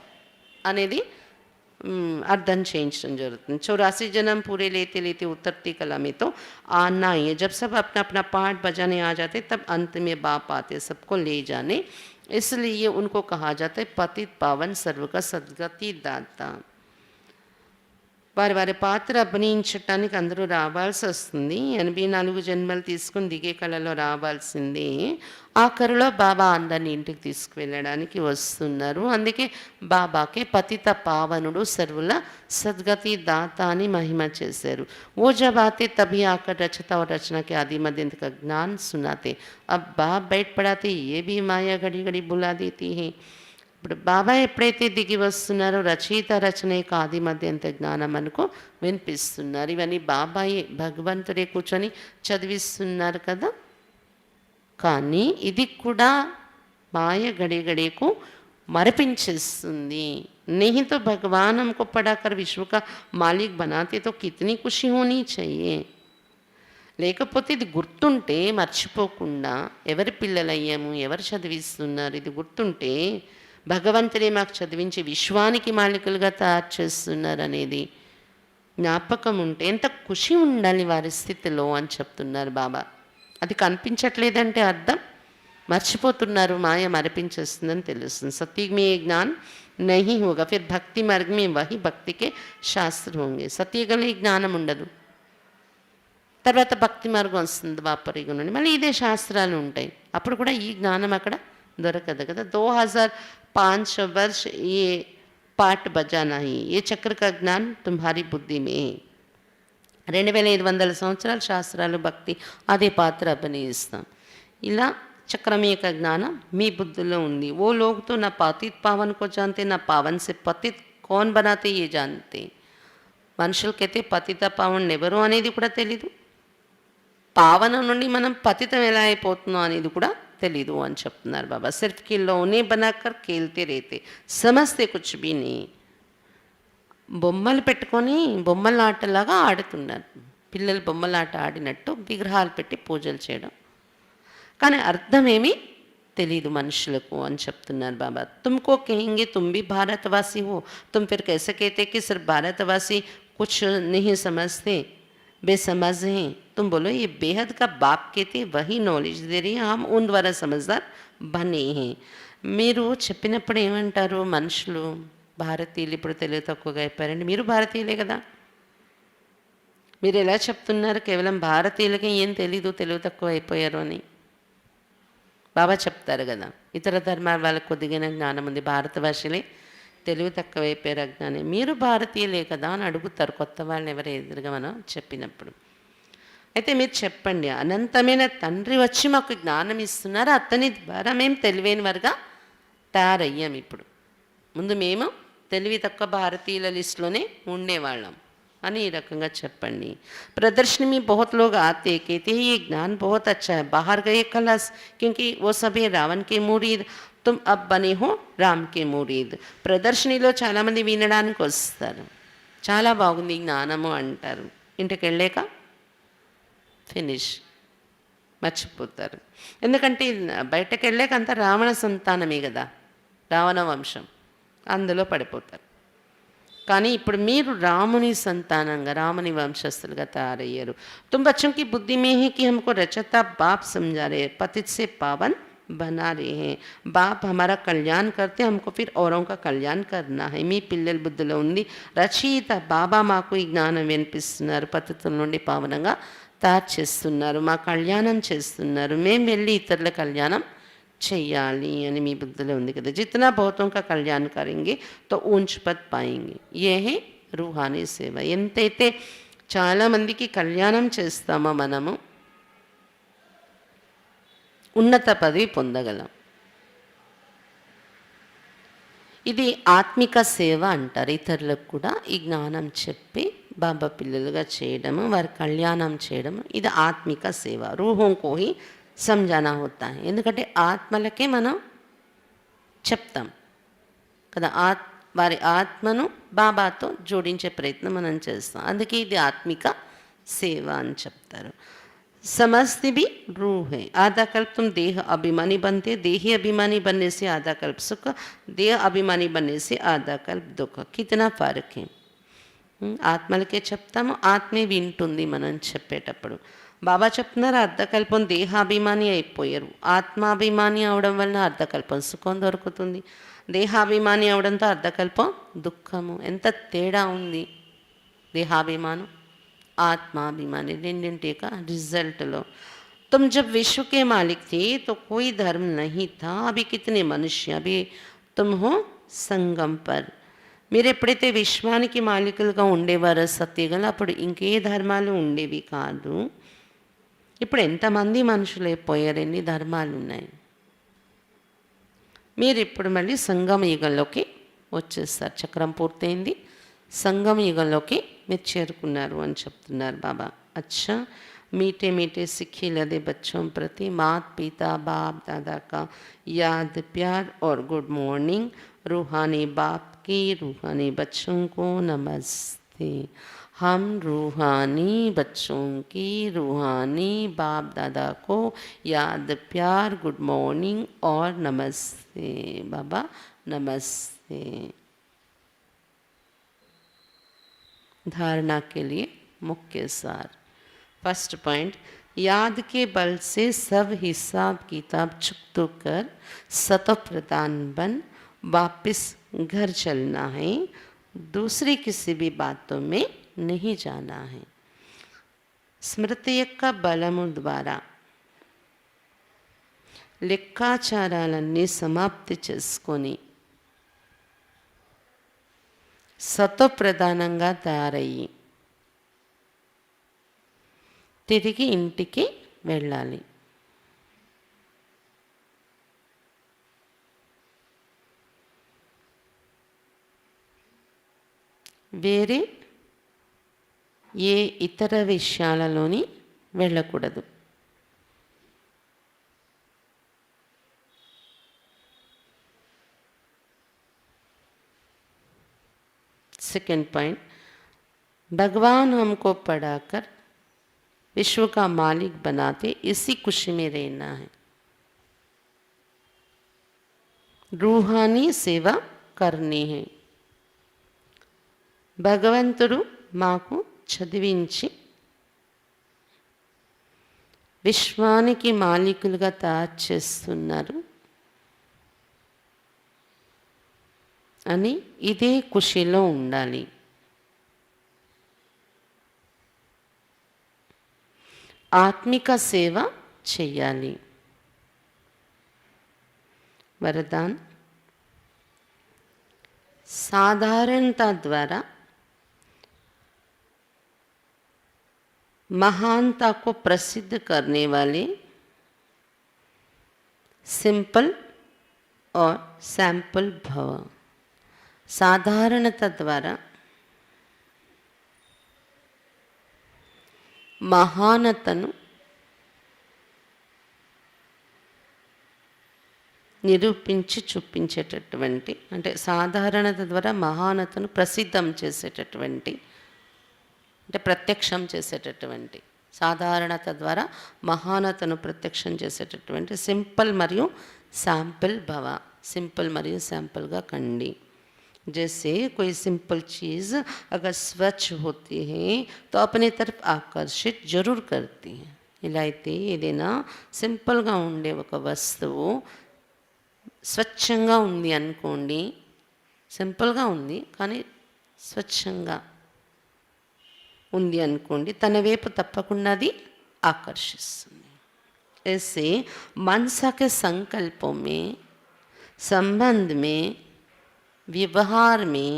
అనేది అర్థం చేయించడం జరుగుతుంది. 84 जन्म पूरे लेते लेते उतरती कला में तो आना ही है. जब सब अपना अपना पाठ बजाने आ जाते तब अंत में बाप आते सबको ले जाने. इसलिए उनको कहा जाता है पतित पावन सर्व का सद्गति दाता. వారి వారి పాత్ర అభినయించటానికి అందరూ రావాల్సి వస్తుంది. 84 జన్మలు తీసుకుని దిగే కళలో రావాల్సిందే. ఆఖరిలో బాబా అందరిని ఇంటికి తీసుకువెళ్ళడానికి వస్తున్నారు. అందుకే బాబాకే పతిత పావనుడు సర్వుల సద్గతి దాత అని మహిమ చేశారు. ఓ జబ్ ఆతే తभी आकर रचता और रचना के आदि मध्य का ज्ञान सुनाते. अब बाप बैठ पड़ाते ये भी माया घड़ी घड़ी बुला देती है. ఇప్పుడు బాబా ఎప్పుడైతే దిగి వస్తున్నారో రచయిత రచన యొక్క ఆది మధ్యంత జ్ఞానం మనకు వినిపిస్తున్నారు. ఇవన్నీ బాబాయే భగవంతుడే కూర్చొని చదివిస్తున్నారు కదా. కానీ ఇది కూడా మాయ గడి గడికు మరపించేస్తుంది. नहीं तो भगवान हमको पढ़ाकर विश्व का मालिक बनाते तो कितनी खुशी होनी चाहिए. లేకపోతే ఇది గుర్తుంటే మర్చిపోకుండా ఎవరి పిల్లలయ్యాము, ఎవరు చదివిస్తున్నారు ఇది గుర్తుంటే భగవంతుడే మాకు చదివించి విశ్వానికి మాలికలుగా తయారు చేస్తున్నారు అనేది జ్ఞాపకం ఉంటే ఎంత ఖుషి ఉండాలి వారి స్థితిలో అని చెప్తున్నారు బాబా. అది కనిపించట్లేదంటే అర్థం మర్చిపోతున్నారు, మాయ మరిపించేస్తుందని తెలుస్తుంది. सत्युग में ये ज्ञान नहीं होगा फिर भक्ति मार्ग में वही भक्ति के शास्त्र होंगे. సత్యయుగంలో ఈ జ్ఞానం ఉండదు. తర్వాత భక్తి మార్గం వస్తుంది ద్వాపరయుగం నుండి, మళ్ళీ ఇదే శాస్త్రాలు ఉంటాయి. అప్పుడు కూడా ఈ జ్ఞానం అక్కడ దొరకదు కదా. 2005 वर्ष ये पाठ बजाना ही ये चक्र का ज्ञान तुम्हारी बुद्धि में है. 2500 సంవత్సరాల శాస్త్రాలు భక్తి అదే పాత్ర అభినయిస్తాం. ఇలా చక్రం యొక్క జ్ఞానం మీ బుద్ధిలో ఉంది. ఓ లోग तो ना पातित पावन को जानते ना पावन से पतित कौन बनाते ये जानते. మనుషులకైతే పతిత పావన్ ఎవరు అనేది కూడా తెలీదు, పావనం నుండి మనం పతితం ఎలా అయిపోతున్నాం అనేది కూడా తెలీదు అని చెప్తున్నారు బాబా. సిర్ఫ్ ఖిలౌనే బనాకర్ ఖేల్తే రేతే సమస్తే కుచ్ భీ నీ. బొమ్మలు పెట్టుకొని బొమ్మల ఆటలాగా ఆడుతున్నారు పిల్లలు. బొమ్మలాట ఆడినట్టు విగ్రహాలు పెట్టి పూజలు చేయడం, కానీ అర్థమేమీ తెలీదు మనుషులకు అని చెప్తున్నారు బాబా. తుమ్కో కహెంగే తుమ్ భీ భారతవాసి హో తుమ్ ఫిర్ కైసే कहते कि सिर्फ भारतवासी कुछ नहीं समझते, बेसमझ हैं. तुम बोलो ये बेहद का बाप कहते वही नॉलेज दे रही है, हम उन द्वारा समझदार बने हैं. మీరు చెప్పినప్పుడు ఏమంటారు మనుషులు భారతీయులు ఇప్పుడు తెలివి తక్కువగా అయిపోయారండి. మీరు భారతీయులే కదా. మీరు ఎలా చెప్తున్నారు కేవలం భారతీయులకి ఏం తెలీదు, తెలివి తక్కువ అయిపోయారు అని. బాబా చెప్తారు కదా ఇతర ధర్మాల వాళ్ళకు కొద్దిగా జ్ఞానం ఉంది, భారత భాషలే తెలివి తక్కువైపోయారు అజ్ఞాని. మీరు భారతీయులే కదా అని అడుగుతారు కొత్త వాళ్ళని ఎవరు ఎదురుగా మనం చెప్పినప్పుడు. అయితే మీరు చెప్పండి, అనంతమైన తండ్రి వచ్చి మాకు జ్ఞానం ఇస్తున్నారు, అతని ద్వారా మేము తెలివైన వారుగా తయారయ్యాం. ఇప్పుడు ముందు మేము తెలివి తక్కువ భారతీయుల లిస్టులోనే ఉండేవాళ్ళం అని ఈ రకంగా చెప్పండి. प्रदर्शनी में बहुत लोग आते कहते हैं ये ज्ञान बहुत अच्छा है, बाहर गए खलास क्योंकि वो सभी रावण के मुरीद, तुम अब बने हो రామ్ కే మురీద్. ప్రదర్శనలో చాలామంది వినడానికి వస్తారు, చాలా బాగుంది జ్ఞానము అంటారు, ఇంటికి వెళ్ళాక ఫినిష్ మర్చిపోతారు. ఎందుకంటే బయటకు వెళ్ళాక అంతా రావణ సంతానమే కదా, రావణ వంశం, అందులో పడిపోతారు. కానీ ఇప్పుడు మీరు రాముని సంతానంగా రాముని వంశస్థులుగా తయారయ్యారు. तुम बच्चों की बुद्धि में ही कि हमको रचता बाप समझा रहे, पतित से पावन बना रहे हैं. బాప్ हमारा కళ్యాణ్ करते हमको फिर औरों का కళ్యాణ్ करना है. మీ పిల్లల బుద్ధిలో ఉంది. రచయిత బాబా మాకు ఈ జ్ఞానం వినిపిస్తున్నారు, పద్ధతుల నుండి పావనంగా తయారు చేస్తున్నారు, మా కళ్యాణం చేస్తున్నారు, మేము వెళ్ళి ఇతరుల కళ్యాణం చెయ్యాలి అని మీ బుద్ధిలో ఉంది కదా. జిतना बहुतों का कल्याण करेंगे तो ऊंच पद पाएंगे. ये है रूहानी సేవ. ఎంతైతే చాలామందికి కళ్యాణం చేస్తామో మనము ఉన్నత పదవి పొందగలం. ఇది ఆత్మిక సేవ అంటారు. ఇతరులకు కూడా ఈ జ్ఞానం చెప్పి బాబా పిల్లలుగా చేయడము, వారి కళ్యాణం చేయడము, ఇది ఆత్మిక సేవ. రూహోం కో హి సంజానా హోతా హై. ఎందుకంటే ఆత్మలకే మనం చెప్తాం కదా, వారి ఆత్మను బాబాతో జోడించే ప్రయత్నం మనం చేస్తాం. అందుకే ఇది ఆత్మిక సేవ అని చెప్తారు. समझते भी रूह है. आधा कल्प तुम देह अभिमानी बनते, देही अभिमानी बनने से आधा कल्प सुख, देह अभिमानी बनने से आधा कल्प दुख. कितना फर्क है. ఆత్మలకే చెప్తాము, ఆత్మే వింటుంది మనం చెప్పేటప్పుడు. బాబా చెప్తున్నారు అర్ధకల్పం దేహాభిమాని అయిపోయారు. ఆత్మాభిమాని అవడం వలన అర్ధకల్పం సుఖం దొరుకుతుంది, దేహాభిమాని అవడంతో అర్ధకల్పం దుఃఖము. ఎంత తేడా ఉంది దేహాభిమానం आत्माभिमानी రెండింటి का रिजल्ट लो. तुम जब विश्व के मालिक थे तो कोई धर्म नहीं था. अभी कितने मनुष्य, अभी तुम हो संगम पर. మీరు ఎప్పుడైతే విశ్వానికి మాలికులుగా ఉండేవారో సత్యగల, అప్పుడు ఇంకే ధర్మాలు ఉండేవి కాదు. ఇప్పుడు ఎంతమంది మనుషులు అయిపోయారు, ఎన్ని ధర్మాలు ఉన్నాయి. మీరు ఇప్పుడు మళ్ళీ సంగమ యుగంలోకి వచ్చేస్తారు. చక్రం పూర్తయింది, సంగమ యుగంలోకి మీరు చేరుకున్నారు అని చెప్తున్నారు బాబా. అచ్చా मीठे मीठे सिक्खे लदे बच्चों प्रति मात पिता बाप दादा का याद प्यार और गुड मॉर्निंग. रूहानी बाप की रूहानी बच्चों को नमस्ते. हम रूहानी बच्चों की रूहानी बाप दादा को याद प्यार गुड मॉर्निंग और नमस्ते. बाबा नमस्ते. धारणा के लिए मुख्य सार. फर्स्ट पॉइंट, याद के बल से सब हिसाब किताब चुकतो कर सतो प्रदान बन वापस घर चलना है. दूसरी किसी भी बातों में नहीं जाना है. స్మృతి యొక్క బలము ద్వారా లెక్కాచారాలన్నీ సమాప్తి చేసుకొని సతోప్రధానంగా తయారయ్యి తిరిగి ఇంటికి వెళ్ళాలి. వేరే ఏ ఇతర విషయాలలోని వెళ్ళకూడదు. सेकंड पॉइंट, भगवान हमको पढ़ाकर विश्व का मालिक बनाते, इसी खुशी में रहना है. रूहानी सेवा करनी है. భగవంతుడు మాకు చదివించి విశ్వానికి మాలికులుగా తయారు చేస్తున్నారు అని ఇదే ఖుషిలో ఉండాలి. ఆత్మిక సేవ చెయ్యాలి. वरदान, साधारणता द्वारा महानता को प्रसिद्ध करने वाले सिंपल और सैंपल भव. साधारणता द्वारा महानतनु నిరూపించి చూపించేటటువంటి, అంటే సాధారణత ద్వారా మహానతను ప్రసిద్ధం చేసేటటువంటి, అంటే ప్రత్యక్షం చేసేటటువంటి, సాధారణత ద్వారా మహానతను ప్రత్యక్షం చేసేటటువంటి సింపుల్ మరియు శాంపుల్ భవ. సింపుల్ మరియు శాంపుల్గా కండి. जैसे कोई सिंपल चीज़ अगर स्वच्छ होती है तो अपने तरफ आकर्षित जरूर करती है. ఇలా అయితే ఏదైనా సింపుల్గా ఉండే ఒక వస్తువు స్వచ్ఛంగా ఉంది అనుకోండి, సింపుల్గా ఉంది కానీ స్వచ్ఛంగా ఉంది అనుకోండి, తన వైపు తప్పకుండా అది ఆకర్షిస్తుంది. ऐसे मनसा के संकल्पों में, संबंध में, व्यवहार में,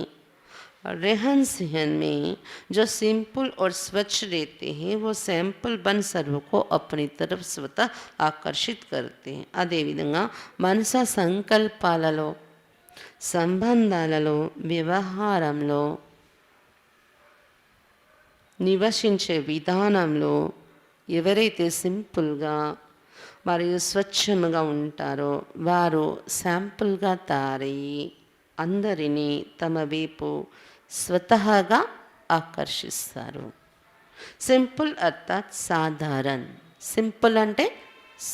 रहन सहन में जो सिंपल और स्वच्छ रहते हैं वो सैंपल बन सर्व को अपनी तरफ स्वतः आकर्षित करते हैं. అదే విధంగా మనస సంకల్పాలలో, సంబంధాలలో, వ్యవహారంలో, నివసించే విధానంలో ఎవరైతే సింపుల్గా మరియు స్వచ్ఛంగా ఉంటారో వారు శాంపుల్గా తయారయ్యి అందరినీ తమ వైపు స్వతహాగా ఆకర్షిస్తారు. సింపుల్ అర్థాత్ సాధారణ్. సింపుల్ అంటే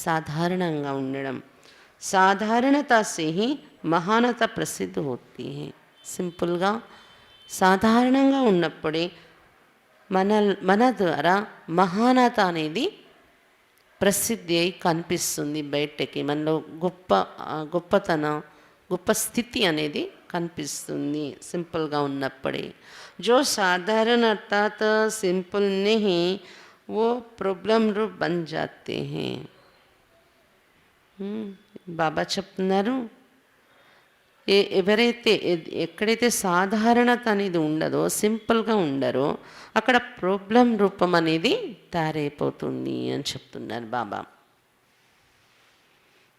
సాధారణంగా ఉండడం. సాధారణత से ही महानता प्रसिद्ध होती है. సింపుల్గా సాధారణంగా ఉన్నప్పుడే మన ద్వారా మహానత అనేది ప్రసిద్ధి అయి కనిపిస్తుంది బయటకి. మనలో గొప్పతనం, గొప్ప స్థితి అనేది కనిపిస్తుంది సింపుల్గా ఉన్నప్పుడే. जो साधारण अर्थात सिंपल नहीं वो प्रॉब्लम रूप बन जाते हैं. బాబా చెప్తున్నారు, ఎవరైతే ఎక్కడైతే సాధారణత అనేది ఉండదో, సింపుల్గా ఉండరో అక్కడ ప్రాబ్లం రూపం అనేది తయారైపోతుంది అని చెప్తున్నారు బాబా.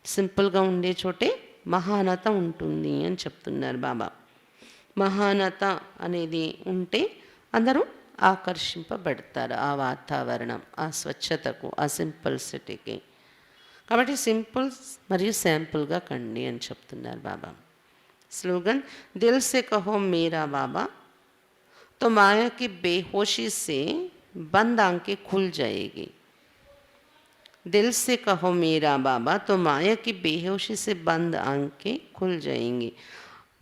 సింపుల్గా ఉండే చోటే మహానత ఉంటుంది అని చెప్తున్నారు బాబా. మహానత అనేది ఉంటే అందరూ ఆకర్షింపబడతారు ఆ వాతావరణం, ఆ స్వచ్ఛతకు, ఆ సింపుల్సిటీకి. కాబట్టి సింపుల్ మరియు శాంపుల్గా కండి అని చెప్తున్నారు బాబా. स्लोगन, दिल से कहो मेरा बाबा तो माया की बेहोशी से बंद आंखें खुल जाएगी. दिल से कहो मेरा बाबा तो माया की बेहोशी से बंद आंखें खुल जाएंगी.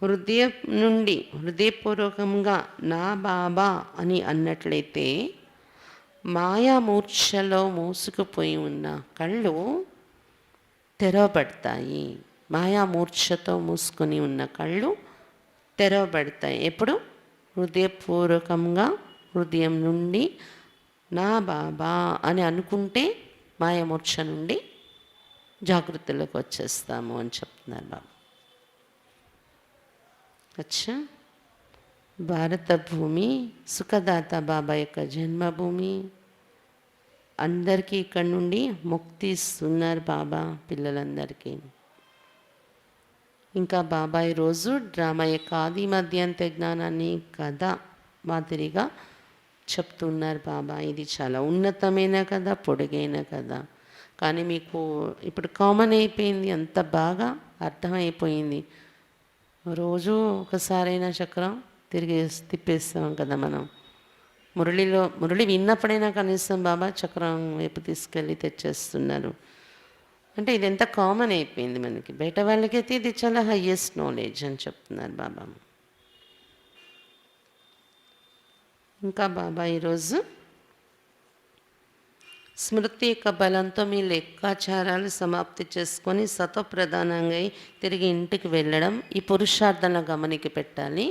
హృదయ నుండి హృదయపూర్వకంగా నా బాబా అని అన్నట్లయితే మాయామూర్ఛలో మూసుకుపోయి ఉన్న కళ్ళు తెరవబడతాయి. మాయామూర్ఛతో మూసుకొని ఉన్న కళ్ళు తెరవబడతాయి. ఎప్పుడు? హృదయపూర్వకంగా హృదయం నుండి నా బాబా అని అనుకుంటే మాయామూర్ఛ నుండి జాగృతిలోకి వచ్చేస్తాము అని చెప్తున్నారు బాబా. అచ్చా, భారత భూమి సుఖదాత బాబా యొక్క జన్మభూమి. అందరికీ ఇక్కడ నుండి ముక్తి ఇస్తున్నారు బాబా పిల్లలందరికీ. ఇంకా బాబా ఈరోజు డ్రామా యొక్క ఆది మధ్యాంత జ్ఞానాన్ని కథ మాదిరిగా చెప్తున్నారు బాబా. ఇది చాలా ఉన్నతమైన కథ, పొడుగైన కథ, కానీ మీకు ఇప్పుడు కామన్ అయిపోయింది, అంత బాగా అర్థమైపోయింది. రోజు ఒకసారైనా చక్రం తిరిగి తిప్పేస్తాం కదా మనం. మురళి విన్నప్పుడైనా కనీసం బాబా చక్రం వైపు తీసుకెళ్ళి తెచ్చేస్తున్నారు. అంటే ఇది ఎంత కామన్ అయిపోయింది మనకి. బయట వాళ్ళకైతే ఇది చాలా హయ్యెస్ట్ నాలెడ్జ్ అని చెప్తున్నారు బాబా. ఇంకా బాబా ఈరోజు స్మృతి యొక్క బలంతో మీ లెక్కాచారాలు సమాప్తి చేసుకొని సతోప్రధానంగా తిరిగి ఇంటికి వెళ్ళడం, ఈ పురుషార్థన గమనికి పెట్టాలి.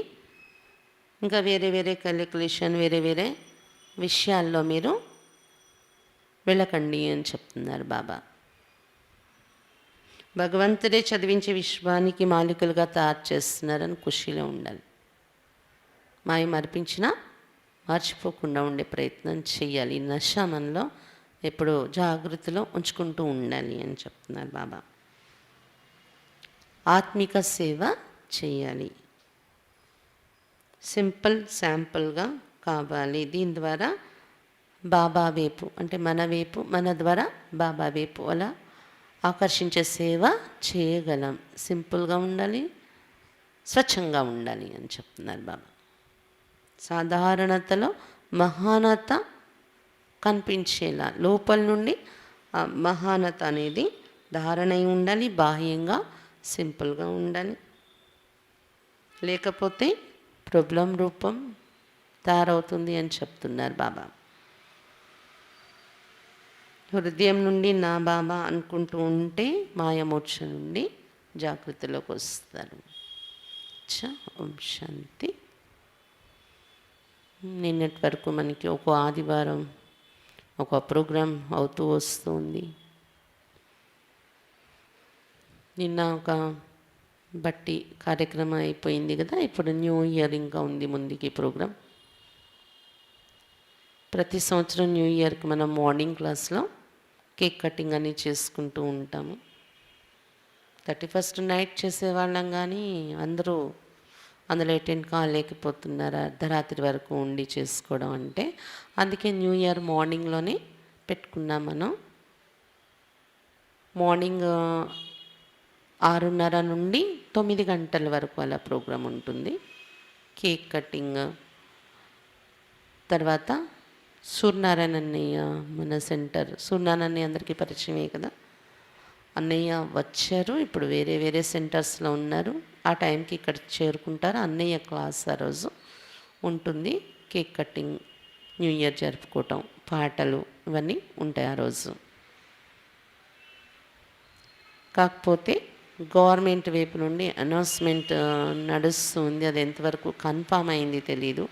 ఇంకా వేరే వేరే క్యాలిక్యులేషన్, వేరే వేరే విషయాల్లో మీరు వెళ్ళకండి అని చెప్తున్నారు బాబా. భగవంతుడే చదివించే విశ్వానికి మాలికలుగా తయారు చేస్తున్నారని ఖుషీలో ఉండాలి. మాయ మరిపించినా మర్చిపోకుండా ఉండే ప్రయత్నం చేయాలి. ఈ నశ మనలో ఎప్పుడు జాగృతిలో ఉంచుకుంటూ ఉండాలి అని చెప్తున్నారు బాబా. ఆత్మిక సేవ చేయాలి. సింపుల్ శాంపుల్గా కావాలి. దీని ద్వారా బాబా వైపు, అంటే మన వైపు, మన ద్వారా బాబా వైపు అలా ఆకర్షించే సేవ చేయగలం. సింపుల్గా ఉండాలి, స్వచ్ఛంగా ఉండాలి అని చెప్తున్నారు బాబా. సాధారణతలో మహానత కనిపించేలా లోపల నుండి మహానత అనేది ధారణ అయి ఉండాలి. బాహ్యంగా సింపుల్గా ఉండాలి. లేకపోతే ప్రాబ్లం రూపం తయారవుతుంది అని చెప్తున్నారు బాబా. హృదయం నుండి నా బాబా అనుకుంటూ ఉంటే మాయమోక్ష నుండి జాగృతిలోకి వస్తారు. ఓం శాంతి. నిన్నటి వరకు మనకి ఒక ఆదివారం ఒక ప్రోగ్రాం అవుతూ వస్తుంది. నిన్న ఒక బట్టి కార్యక్రమం అయిపోయింది కదా. ఇప్పుడు న్యూ ఇయర్ ఇంకా ఉంది ముందుకి ప్రోగ్రాం. ప్రతి సంవత్సరం న్యూ ఇయర్కి మనం మార్నింగ్ క్లాస్లో కేక్ కటింగ్ అని చేసుకుంటూ ఉంటాము. 31st నైట్ చేసేవాళ్ళం, కానీ అందరూ అందులో అటెండ్ కాలేకపోతున్నారు అర్ధరాత్రి వరకు ఉండి చేసుకోవడం అంటే. అందుకే న్యూ ఇయర్ మార్నింగ్లోనే పెట్టుకున్నాం మనం. మార్నింగ్ 6:30 నుండి 9 గంటల వరకు అలా ప్రోగ్రాం ఉంటుంది. కేక్ కటింగ్ తర్వాత సూర్యనారాయణ అన్నయ్య మన సెంటర్, సూర్యనారాయణ అన్నయ్య అందరికీ పరిచయమే కదా. అన్నయ్య వచ్చారు, ఇప్పుడు వేరే వేరే సెంటర్స్లో ఉన్నారు. ఆ టైంకి ఇక్కడ చేరుకుంటారు. అన్నయ్య క్లాస్ ఆ రోజు ఉంటుంది. కేక్ కటింగ్, న్యూ ఇయర్ జరుపుకోవటం, పాటలు ఇవన్నీ ఉంటాయి ఆ రోజు. కాకపోతే గవర్నమెంట్ వైపు నుండి అనౌన్స్మెంట్ నడుస్తుంది. అది ఎంతవరకు కన్ఫామ్ అయింది తెలీదు.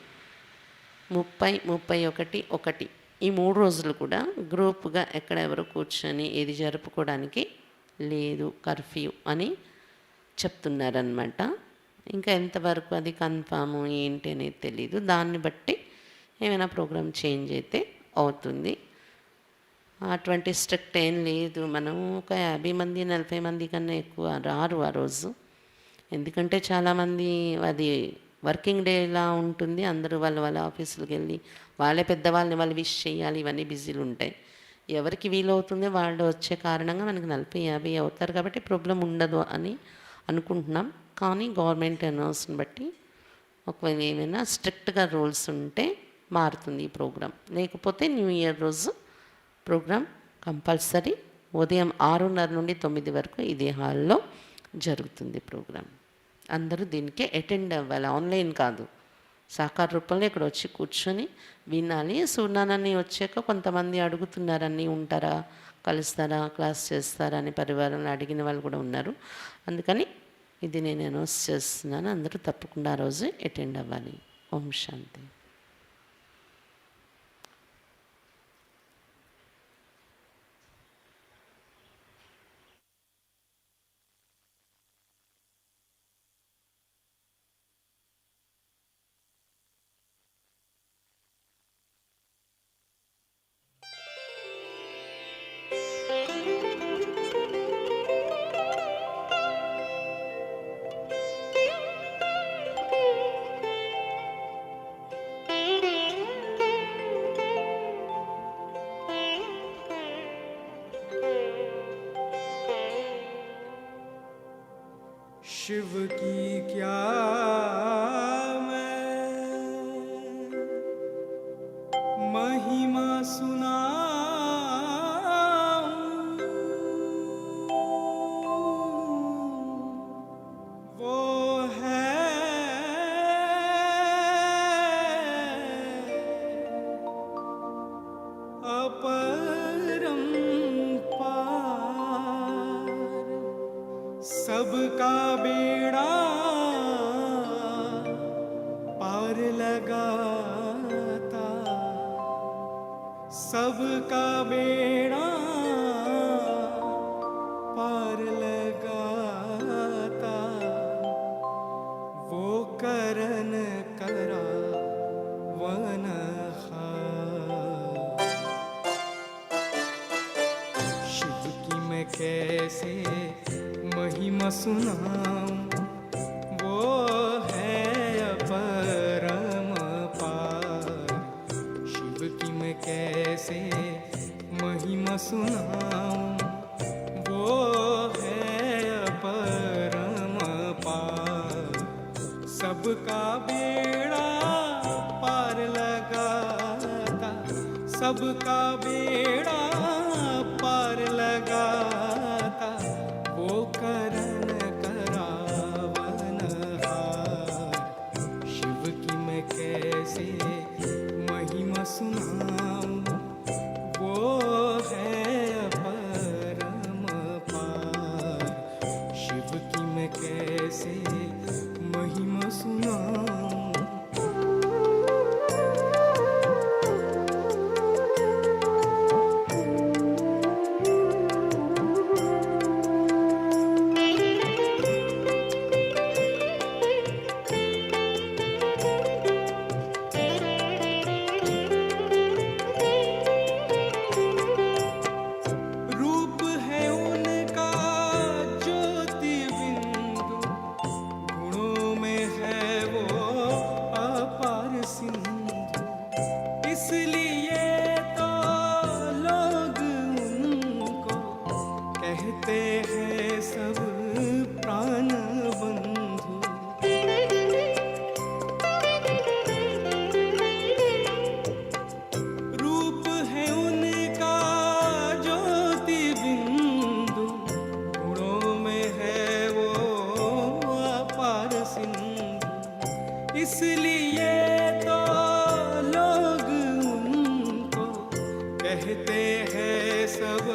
30, 31, 1 ఈ 3 రోజులు కూడా గ్రూప్గా ఎక్కడ ఎవరు కూర్చొని ఏది జరుపుకోవడానికి లేదు, కర్ఫ్యూ అని చెప్తున్నారనమాట. ఇంకా ఎంతవరకు అది కన్ఫాము ఏంటి అనేది తెలీదు. దాన్ని బట్టి ఏమైనా ప్రోగ్రామ్ చేంజ్ అయితే అవుతుంది. అటువంటి స్ట్రిక్ట్ ఏం లేదు. మనం ఒక 50 మంది 40 మంది కన్నా ఎక్కువ రారు ఆ రోజు. ఎందుకంటే చాలామంది అది వర్కింగ్ డే ఇలా ఉంటుంది. అందరూ వాళ్ళ ఆఫీసులకు వెళ్ళి వాళ్ళే పెద్దవాళ్ళని వాళ్ళు విష్ చేయాలి, ఇవన్నీ బిజీలు ఉంటాయి. ఎవరికి వీలవుతుంది వాళ్ళు వచ్చే కారణంగా మనకి 40-50 అవుతారు కాబట్టి ప్రాబ్లం ఉండదు అని అనుకుంటున్నాం. కానీ గవర్నమెంట్ అనౌన్స్ని బట్టి ఒకవేళ ఏమైనా స్ట్రిక్ట్గా రూల్స్ ఉంటే మారుతుంది ఈ ప్రోగ్రాం. లేకపోతే న్యూ ఇయర్ రోజు ప్రోగ్రాం కంపల్సరీ ఉదయం 6:30 నుండి 9 వరకు ఇదే హాల్లో జరుగుతుంది ప్రోగ్రాం. అందరూ దీనికి అటెండ్ అవ్వాలి, ఆన్లైన్ కాదు, సాకార రూపంలో ఇక్కడ వచ్చి కూర్చొని వినాలి. సూర్యనారాయణ వచ్చాక కొంతమంది అడుగుతున్నారు, అన్నీ ఉంటారా, కలుస్తారా, క్లాస్ చేస్తారా అని పరివారంలో అడిగిన వాళ్ళు కూడా ఉన్నారు. అందుకని ఇది నేను అనౌన్స్ చేస్తున్నాను. అందరూ తప్పకుండా ఆ రోజు అటెండ్ అవ్వాలి. ఓం శాంతి. शिव की क्या मैं महिमा सुनाऊं, वो है अपरंपार, सबका बेड़ा पार लगाता, सबका बेड़ा पार लगाता, वो करन करा वनहार। शिव की मैं कैसे महिमा सुनाऊं, वो है अपरम पार। शिव की मैं कैसे महिमा सुनाऊं, वो है अपरम पार। सबका बेड़ा पार लगाता, सबका बेड़ा पार लगाता, वो करन करावनहार। शिव की मैं कैसे महिमा सुनाऊं, वो है इसलिए तो लोग उनको कहते हैं सब प्राण बंधु। रूप है उनका ज्योति बिंदु, गुणों में है वो अपार सिंधु। इसलिए तो लोग उनको कहते हैं सब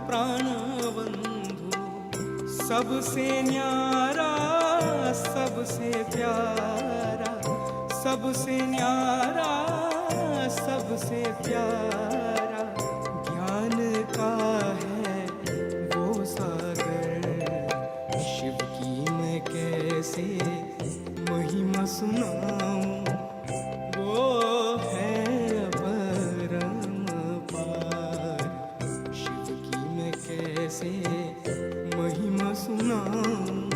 प्राण बंधु। सबसे न्यारा, सबसे प्यारा, सबसे न्यारा, सबसे प्यारा ज्ञान का है वो सागर। शिव की मैं कैसे महिमा सुनाऊं, वो है परम पार। शिव की मैं कैसे महिमा सुनाऊं।